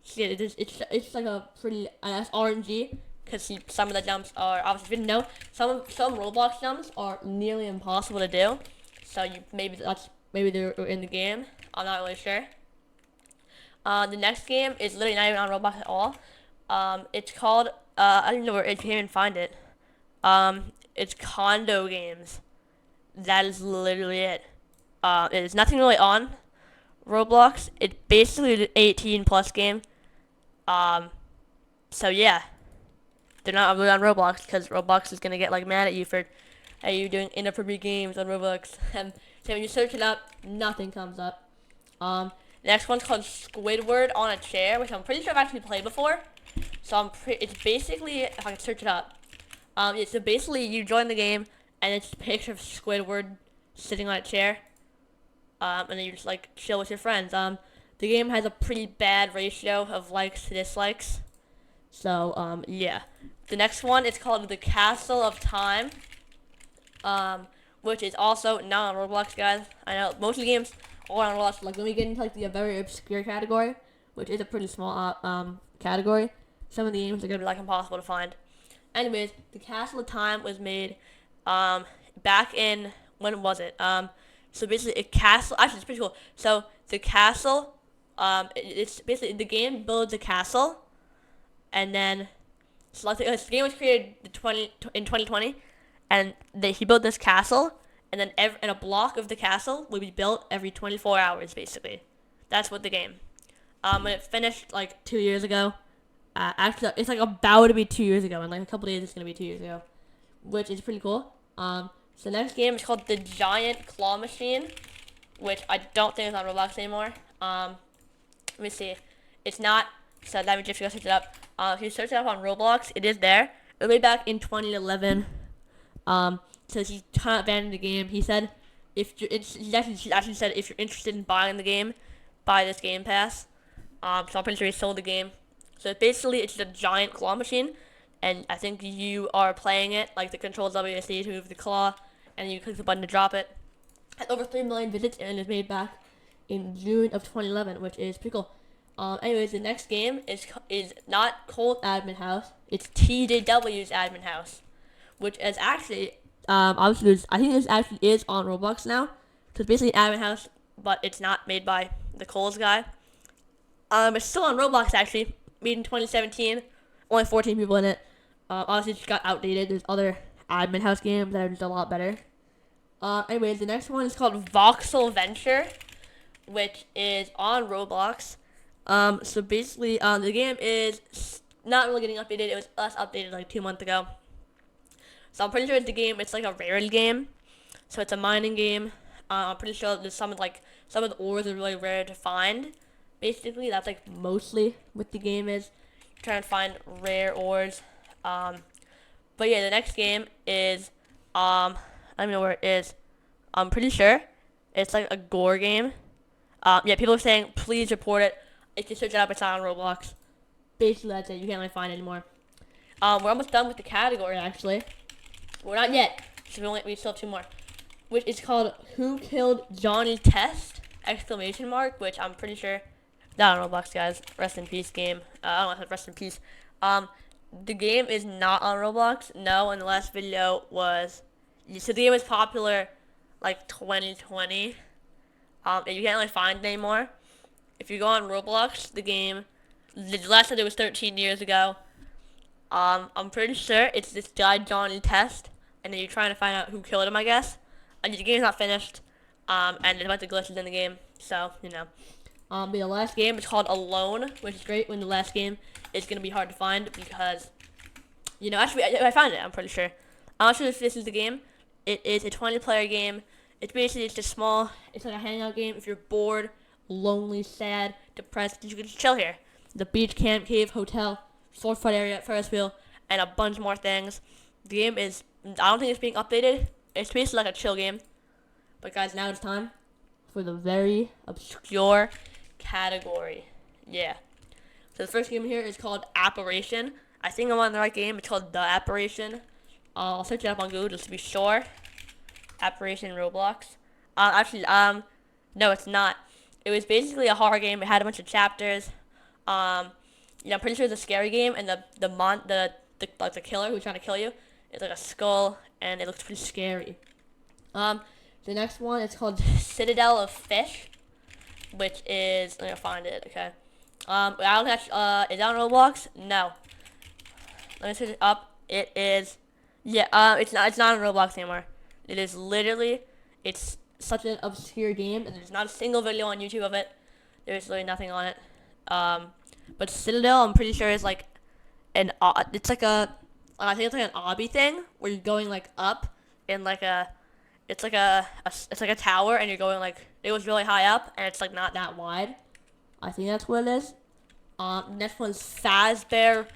So yeah, it's like a pretty, that's RNG. because some of the jumps are obviously, if you didn't know, some Roblox jumps are nearly impossible to do. So maybe they're in the game. I'm not really sure. The next game is literally not even on Roblox at all. It's called I don't know where I can't even find it. It's Condo Games. That is literally it. It is nothing really on Roblox. It's basically an 18 plus game. So yeah, they're not really on Roblox because Roblox is gonna get like mad at you for you doing inappropriate games on Roblox. So when you search it up, nothing comes up. Next one's called Squidward on a Chair, which I'm pretty sure I've actually played before. So it's basically, if I can search it up, so basically you join the game and it's a picture of Squidward sitting on a chair, and then you just like chill with your friends. The game has a pretty bad ratio of likes to dislikes. So yeah. The next one is called The Castle of Time, which is also not on Roblox, guys. I know most of the games are on Roblox. Like when we get into like the very obscure category, which is a pretty small category, some of the games are gonna be like impossible to find. Anyways, The Castle of Time was made back in, when was it? So basically a castle. Actually, it's pretty cool. So the castle, it's basically the game builds a castle, and then so the game was created in 2020, and he built this castle, and then and a block of the castle will be built every 24 hours, basically. That's what the game. When it finished like 2 years ago, actually it's like about to be 2 years ago. In like a couple days, it's gonna be 2 years ago, which is pretty cool. So the next game is called The Giant Claw Machine, which I don't think is on Roblox anymore. Let me see. It's not. So let me just go search it up. If you search it up on Roblox, it is there. It was made back in 2011. So he kind of abandoned the game. He said, he actually said if you're interested in buying the game, buy this Game Pass. So I'm pretty sure he sold the game. So basically, it's a giant claw machine, and I think you are playing it like the controls WSD to move the claw, and you click the button to drop it. It had over 3 million visits, and it was made back in June of 2011, which is pretty cool. Anyways, the next game is not called Admin House. It's TJW's Admin House, which is actually obviously I think this actually is on Roblox now. So it's basically Admin House, but it's not made by the Coles guy. It's still on Roblox actually, made in 2017. Only 14 people in it. Obviously, it just got outdated. There's other Admin House games that are just a lot better. Anyways, the next one is called Voxel Venture, which is on Roblox. So basically, the game is not really getting updated. It was last updated like 2 months ago. So I'm pretty sure it's like a rarity game. So it's a mining game. I'm pretty sure there's some of the ores are really rare to find. Basically, that's like mostly what the game is. Trying to find rare ores. But yeah, the next game is I don't know where it is. I'm pretty sure it's like a gore game. Yeah, people are saying please report it. If you search it up, it's not on Roblox. Basically, that's it. You can't really find it anymore. We're almost done with the category actually. We're not yet. So we still have 2 more, which is called Who Killed Johnny Test? Exclamation mark. Which I'm pretty sure not on Roblox, guys. Rest in peace, game. I don't know, rest in peace. The game is not on Roblox. No, and the last video was. So the game was popular, like 2020. And you can't really find it anymore. If you go on Roblox, the last time it was 13 years ago. I'm pretty sure it's this guy Johnny Test, and then you're trying to find out who killed him, I guess. And the game's not finished. And there's a bunch of glitches in the game, so you know. But the last game is called Alone, which is great when the last game is going to be hard to find because, actually, I found it, I'm pretty sure. I'm not sure if this is the game. It is a 20-player game. It's just it's like a hangout game. If you're bored, lonely, sad, depressed, you can just chill here. The beach, camp, cave, hotel, sword fight area, Ferris wheel, and a bunch more things. The game is, I don't think it's being updated. It's basically like a chill game. But guys, now it's time for the very obscure category. Yeah. So the first game here is called Apparition. I think I'm on the right game. It's called The Apparition. I'll search it up on Google just to be sure. Apparition Roblox. No, it's not. It was basically a horror game. It had a bunch of chapters. I'm pretty sure it's a scary game, and the the killer who's trying to kill you. It's like a skull, and it looks pretty scary. The next one is called Citadel of Fish, which is, let me find it. Okay. I don't have, is that on Roblox? No. Let me search it up. It is, yeah. It's not on Roblox anymore. It is literally, it's such an obscure game, and there's not a single video on YouTube of it. There's literally nothing on it. But Citadel, I'm pretty sure is like it's like I think it's like an obby thing where you're going like up in like it's like a tower, and you're going like, it was really high up, and it's like not that wide. I think that's what it is. Next one is Fazbear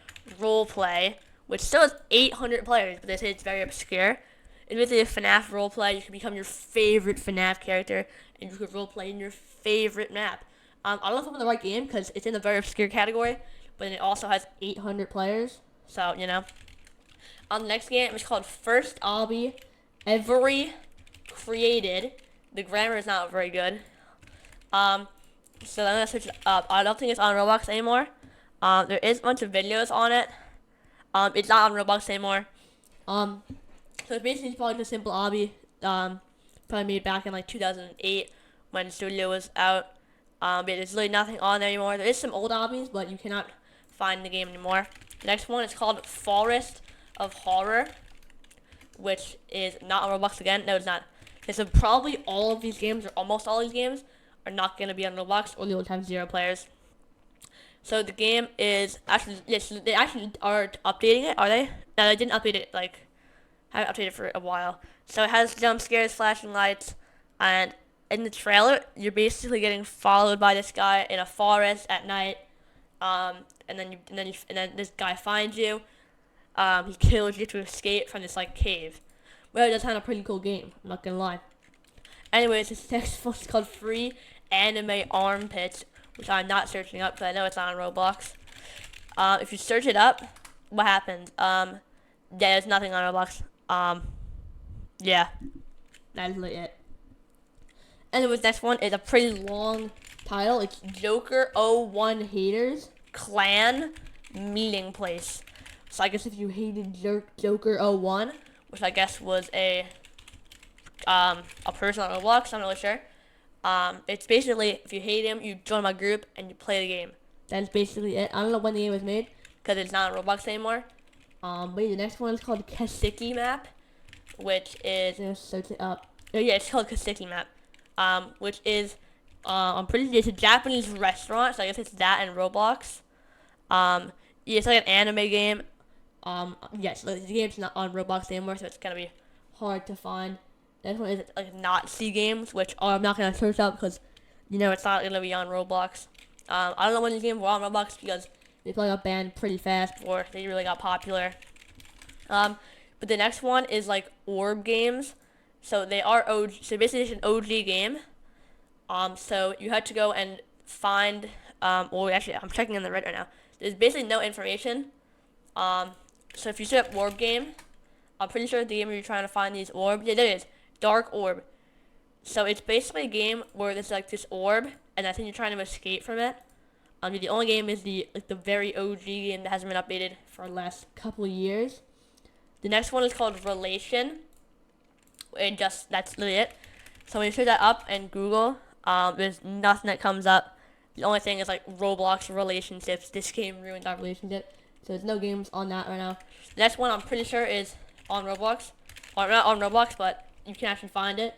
Roleplay, which still has 800 players, but they say it's very obscure. It's basically a FNAF roleplay. You can become your favorite FNAF character, and you can roleplay in your favorite map. I don't know if I'm in the right game because it's in the very obscure category, but it also has 800 players. So, you know. The next game is called First Obby Every Created. The grammar is not very good. So I'm gonna switch it up. I don't think it's on Roblox anymore. There is a bunch of videos on it. It's not on Roblox anymore. So it's basically probably just a simple obby. Probably made back in like 2008 when Studio was out. But there's really nothing on there anymore. There is some old obbies, but you cannot find the game anymore. The next one is called Forest of Horror, which is not on Roblox again. No, it's not. Okay, so probably all of these games, or almost all these games, are not going to be on Roblox, or they will have 0 players. So the game is actually, yes, they actually are updating it, are they? No, they didn't update it, like, haven't updated it for a while. So it has jump scares, flashing lights, and in the trailer, you're basically getting followed by this guy in a forest at night, and then this guy finds you. He kills you to escape from this like cave. Well, that's kind of a pretty cool game. I'm not gonna lie. Anyways, this next one's called Free Anime Armpits, which I'm not searching up because I know it's not on Roblox. If you search it up, what happens? Yeah, there's nothing on Roblox. Yeah, that's really it. Anyways, next one is a pretty long title. It's Joker01 Haters Clan Meeting Place. So I guess if you hated Joker01, which I guess was a person on Roblox, I'm not really sure. It's basically, if you hate him, you join my group and you play the game. That's basically it. I don't know when the game was made because it's not on Roblox anymore. But the next one is called Kasiki Map, which is, I'm gonna search it up. Oh yeah, it's called Kasiki Map. Which is, I'm pretty sure it's a Japanese restaurant, so I guess it's that and Roblox. Yeah, it's like an anime game. Yes, the game's not on Roblox anymore, so it's gonna be hard to find. This one is like Nazi games, which I'm not gonna search up because, you know, it's not gonna be on Roblox. I don't know when these games were on Roblox because they probably got banned pretty fast before they really got popular. But the next one is like orb games. So they are OG. So basically, it's an OG game. So you have to go and find. Well, actually, I'm checking on the Reddit right now. There's basically no information. So if you search up orb game, I'm pretty sure the game where you're trying to find these orbs. Yeah, there it is. Dark Orb. So it's basically a game where there's like this orb, and I think you're trying to escape from it. The only game is the very OG game that hasn't been updated for the last couple of years. The next one is called Relation. That's literally it. So when you search that up in Google, there's nothing that comes up. The only thing is like Roblox relationships. This game ruined our relationship. So there's no games on that right now. The next one I'm pretty sure is on Roblox. Or not on Roblox, but you can actually find it.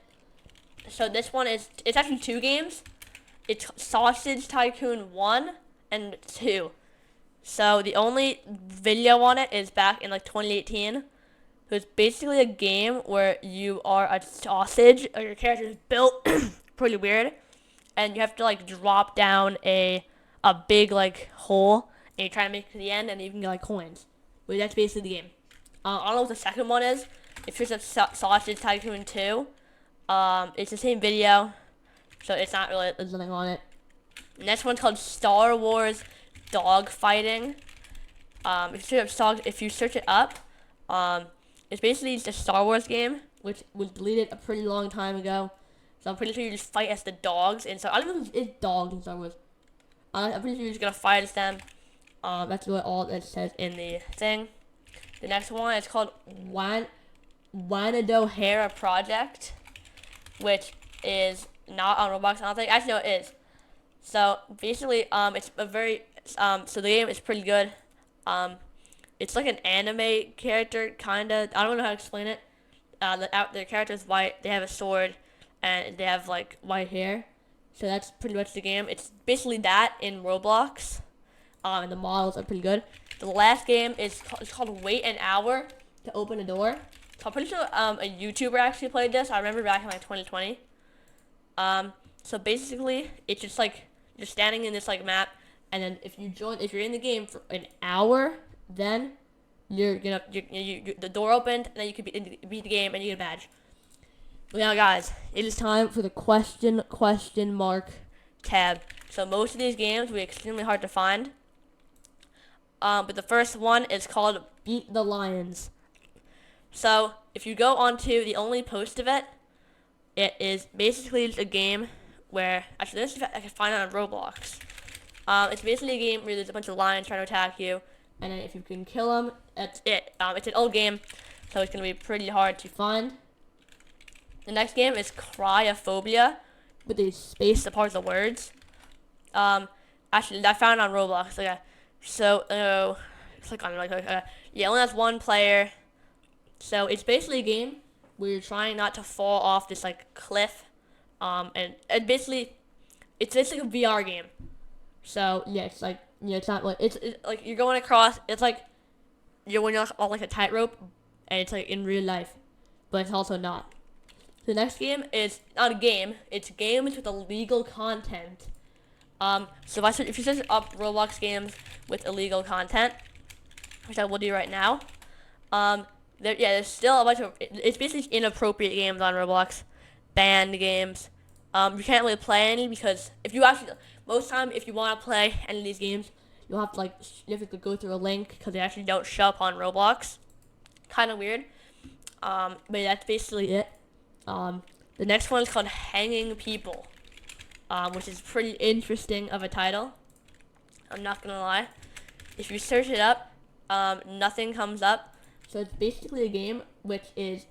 So this one is, it's actually 2 games. It's Sausage Tycoon 1 and 2. So the only video on it is back in like 2018. So it's basically a game where you are a sausage, or your character is built pretty weird, and you have to like drop down a big like hole, and you try to make it to the end, and you can get like coins. But that's basically the game. I don't know what the second one is. If it's a Sausage Tycoon 2, it's the same video, so it's not really, there's nothing on it. The next one's called Star Wars Dog Fighting. If you search it up, it's basically just a Star Wars game, which was deleted a pretty long time ago. So I'm pretty sure you just fight as the dogs, and so I don't know if it's dogs in Star Wars. I'm pretty sure you're just gonna fight as them. That's what all it says in the thing. The next one is called Wanado Hera Project, which is not on Roblox. I don't think. Actually, no, it is. So basically, it's a very so the game is pretty good. It's like an anime character, kinda. I don't know how to explain it. Their character is white. They have a sword, and they have like white hair. So that's pretty much the game. It's basically that in Roblox. And the models are pretty good. The last game is it's called Wait an Hour to Open a Door. So I'm pretty sure a YouTuber actually played this. I remember back in like 2020. So basically, it's just like you're standing in this like map, and then if you're in the game for an hour, then the door opened, and then you could beat the game, and you get a badge. But now, guys, it is time for the question mark tab. So most of these games will be extremely hard to find. But the first one is called Beat the Lions. So if you go onto the only post of it, it is basically a game where actually this I can find it on Roblox. It's basically a game where there's a bunch of lions trying to attack you, and then if you can kill them, that's it. It's an old game, so it's gonna be pretty hard to find. The next game is Cryophobia, with a space apart the words. Actually, I found it on Roblox. Okay, so click on it. Yeah, only has one player. So it's basically a game where you're trying not to fall off this like cliff, and basically it's like a VR game. So yeah, it's like it's not like it's like you're going across. It's like when you're on like a tightrope, and it's like in real life, but it's also not. The next game is not a game. It's games with illegal content. So if you search up Roblox games with illegal content, which I will do right now, there's still a bunch of. It's basically inappropriate games on Roblox, banned games. You can't really play any because most time if you want to play any of these games, you'll have to you have to go through a link because they actually don't show up on Roblox. Kind of weird. But that's basically it. The next one is called Hanging People, which is pretty interesting of a title. I'm not gonna lie. If you search it up, nothing comes up. So it's basically a game which it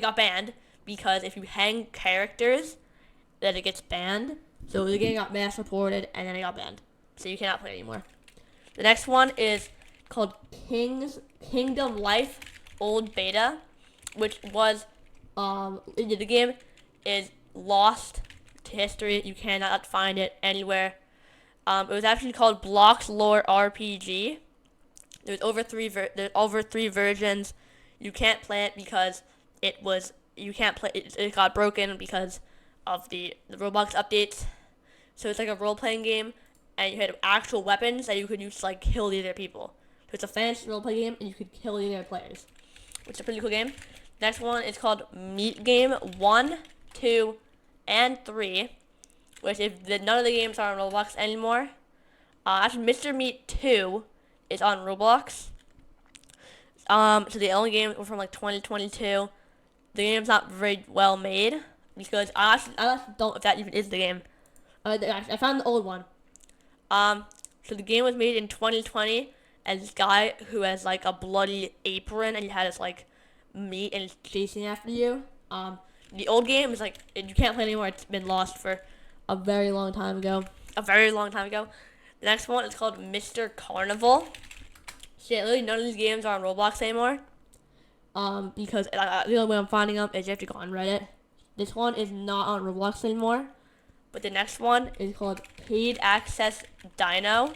got banned because if you hang characters, then it gets banned. So the game got mass reported and then it got banned. So you cannot play it anymore. The next one is called Kingdom Life Old Beta, which was the game is lost to history. You cannot find it anywhere. It was actually called Blocks Lore RPG. There's over three versions. You can't play it because it got broken because of the Roblox updates. So it's like a role-playing game, and you had actual weapons that you could use to like kill the other people. So it's a fantasy role-playing game, and you could kill the other players, which is a pretty cool game. Next one is called Meat Game 1, 2, and 3, which none of the games are on Roblox anymore. Actually, Mr. Meat 2 is on Roblox. So the only games were from like 2022. The game's not very well made because I actually don't know if that even is the game. I found the old one. So the game was made in 2020, and this guy who has like a bloody apron and he had his like meat and it's chasing after you. The old game is like you can't play anymore. It's been lost for a very long time ago. The next one is called Mr. Carnival. Shit, literally none of these games are on Roblox anymore. Because the only way I'm finding them is you have to go on Reddit. This one is not on Roblox anymore. But the next one is called Paid Access Dino.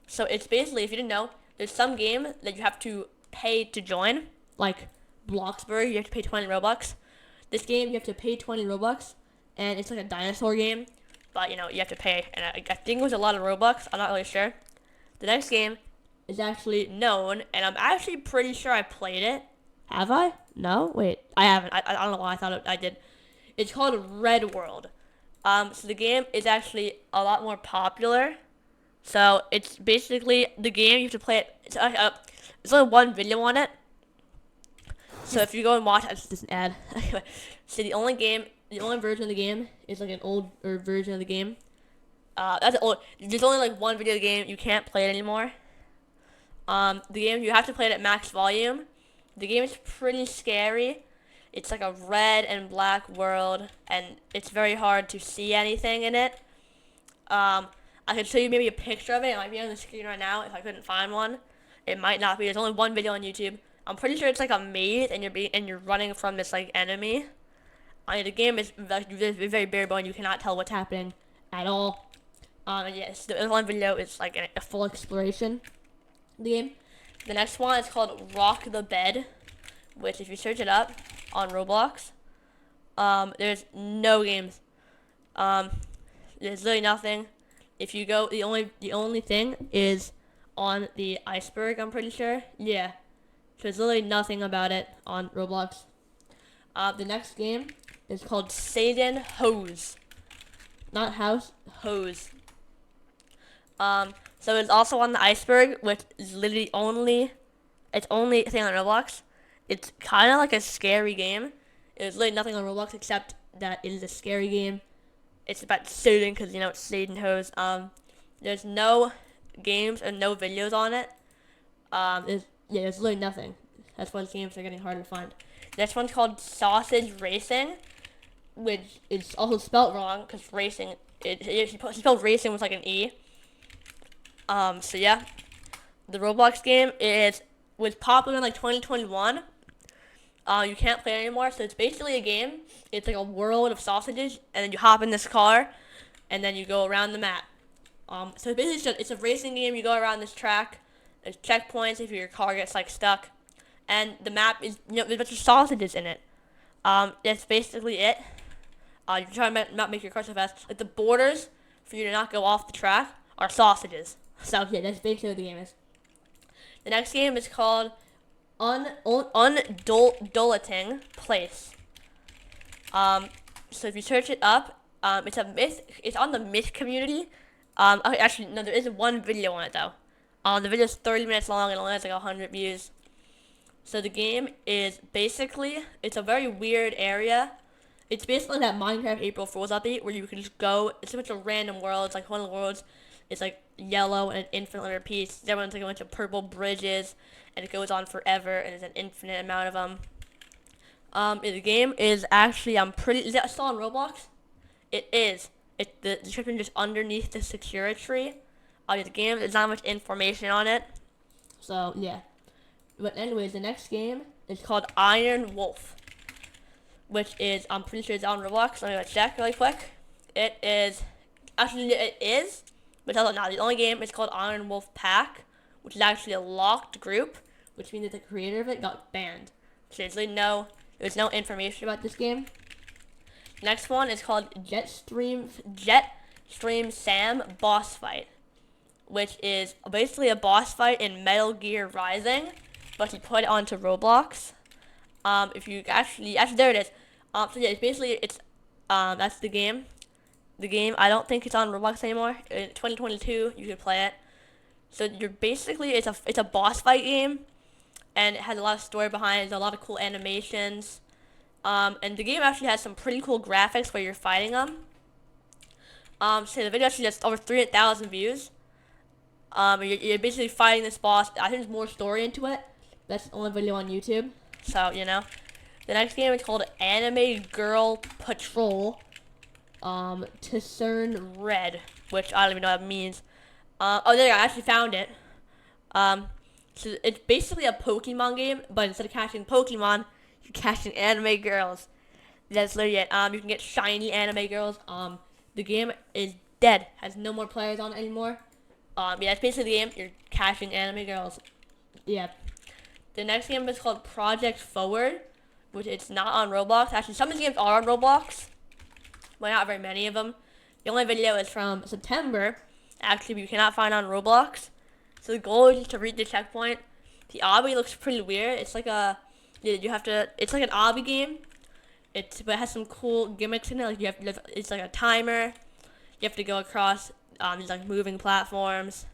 So it's basically, if you didn't know, there's some game that you have to pay to join. Like Bloxburg, you have to pay 20 Robux. This game, you have to pay 20 Robux. And it's like a dinosaur game. But, you have to pay. And I think it was a lot of Robux. I'm not really sure. The next game is actually known. And I'm actually pretty sure I played it. Have I? No? Wait. I haven't. I don't know why I thought I did. It's called Red World. So the game is actually a lot more popular. So it's basically the game, you have to play it. There's only one video on it. So if you go and watch, it's just an ad. So the only version of the game is like an older version of the game. There's only like one video of the game. You can't play it anymore. The game, you have to play it at max volume. The game is pretty scary. It's like a red and black world, and it's very hard to see anything in it. I could show you maybe a picture of it. It might be on the screen right now if I couldn't find one. It might not be. There's only one video on YouTube. I'm pretty sure it's like a maze, and you're running from this like enemy. The game is very bare bone. You cannot tell what's happening at all. Yes, the one video is like a full exploration of the game. The next one is called Rock the Bed, which if you search it up on Roblox, there's no games. There's literally nothing. If you go, the only thing is on the Iceberg, I'm pretty sure. Yeah. So there's literally nothing about it on Roblox. The next game is called Satan Hose. Not house, hose. So it's also on the Iceberg, which is literally it's only a thing on Roblox. It's kind of like a scary game. There's literally nothing on Roblox except that it is a scary game. It's about Satan because, it's Satan Hose. There's no games and no videos on it. There's literally nothing. That's why these games are getting harder to find. Next one's called Sausage Racing, which is also spelled wrong because racing, she spelled racing with like an E. So yeah, the Roblox game was popular in like 2021. You can't play it anymore, so it's basically a game. It's like a world of sausages, and then you hop in this car, and then you go around the map. So basically it's a racing game. You go around this track. There's checkpoints if your car gets like stuck, and the map is there's a bunch of sausages in it. That's basically it. You try to not make your car so fast. Like the borders for you to not go off the track are sausages. So yeah, that's basically what the game is. The next game is called Undulating Place. So if you search it up, it's a myth. It's on the myth community. Okay, actually, no, there is one video on it though. The video is 30 minutes long and only has like 100 views. So the game is basically, it's a very weird area. It's basically that Minecraft April Fool's update where you can just go. It's a bunch of random worlds. Like one of the worlds is like yellow and infinitely repeats. The other one's like a bunch of purple bridges, and it goes on forever, and there's an infinite amount of them. The game is actually, is that still on Roblox? It is. The description just underneath the security tree. The game, there's not much information on it. So, yeah. But anyways, the next game is called Iron Wolf, which is, I'm pretty sure it's on Roblox. Let me go check really quick. It is, but it's also not. The only game is called Iron Wolf Pack, which is actually a locked group, which means that the creator of it got banned. So there's no information about this game. Next one is called Jetstream Sam Boss Fight, which is basically a boss fight in Metal Gear Rising, but he put it onto Roblox. If you actually there it is. So yeah, that's the game. The game, I don't think it's on Roblox anymore. In 2022, you could play it. So you're basically, it's a boss fight game, and it has a lot of story behind it. There's a lot of cool animations. And the game actually has some pretty cool graphics where you're fighting them. So the video actually has over 300,000 views. You're basically fighting this boss. I think there's more story into it. That's the only video on YouTube. So, The next game is called Anime Girl Patrol. Discern Red, which I don't even know what that means. There you go, I actually found it. So it's basically a Pokemon game, but instead of catching Pokemon, you're catching anime girls. That's literally it. You can get shiny anime girls. The game is dead. Has no more players on it anymore. That's basically the game. You're catching anime girls. Yeah. The next game is called Project Forward, which it's not on Roblox. Actually, some of the games are on Roblox, but not very many of them. The only video is from September. Actually, you cannot find on Roblox. So the goal is just to reach the checkpoint. The obby looks pretty weird. It's like it's like an obby game. But it has some cool gimmicks in it. Like it's like a timer. You have to go across these like moving platforms.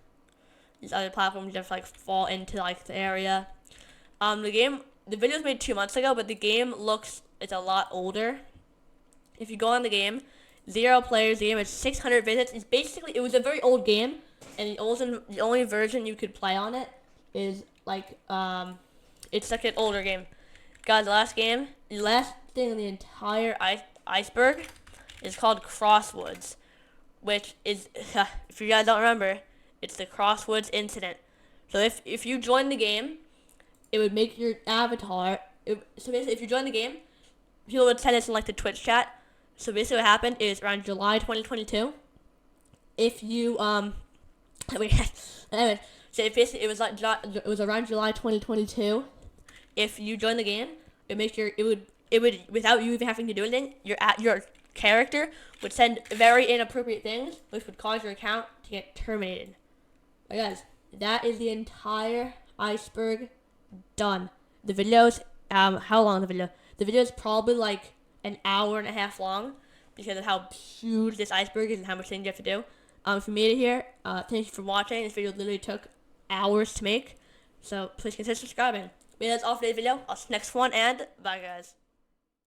These other platforms you have to like fall into like the area. The video was made 2 months ago, but the game it's a lot older. If you go on the game, 0 players, the game has 600 visits. It was a very old game, and the only version you could play on it is like it's like an older game. Guys, the last thing in the entire iceberg is called Crosswoods, which is if you guys don't remember, it's the Crosswoods incident. So if you join the game, it would make your avatar. So basically, if you join the game, people would send this in like the Twitch chat. So basically, what happened is around July 2022. If you anyway, so basically it was around July 2022. If you join the game, it would without you even having to do anything, your character would send very inappropriate things, which would cause your account to get terminated. But guys, that is the entire iceberg done. The video's how long the video? The video is probably like an hour and a half long because of how huge this iceberg is and how much things you have to do. If you made it here, thank you for watching. This video literally took hours to make, so please consider subscribing. But that's all for today's video. I'll see you next one, and bye guys.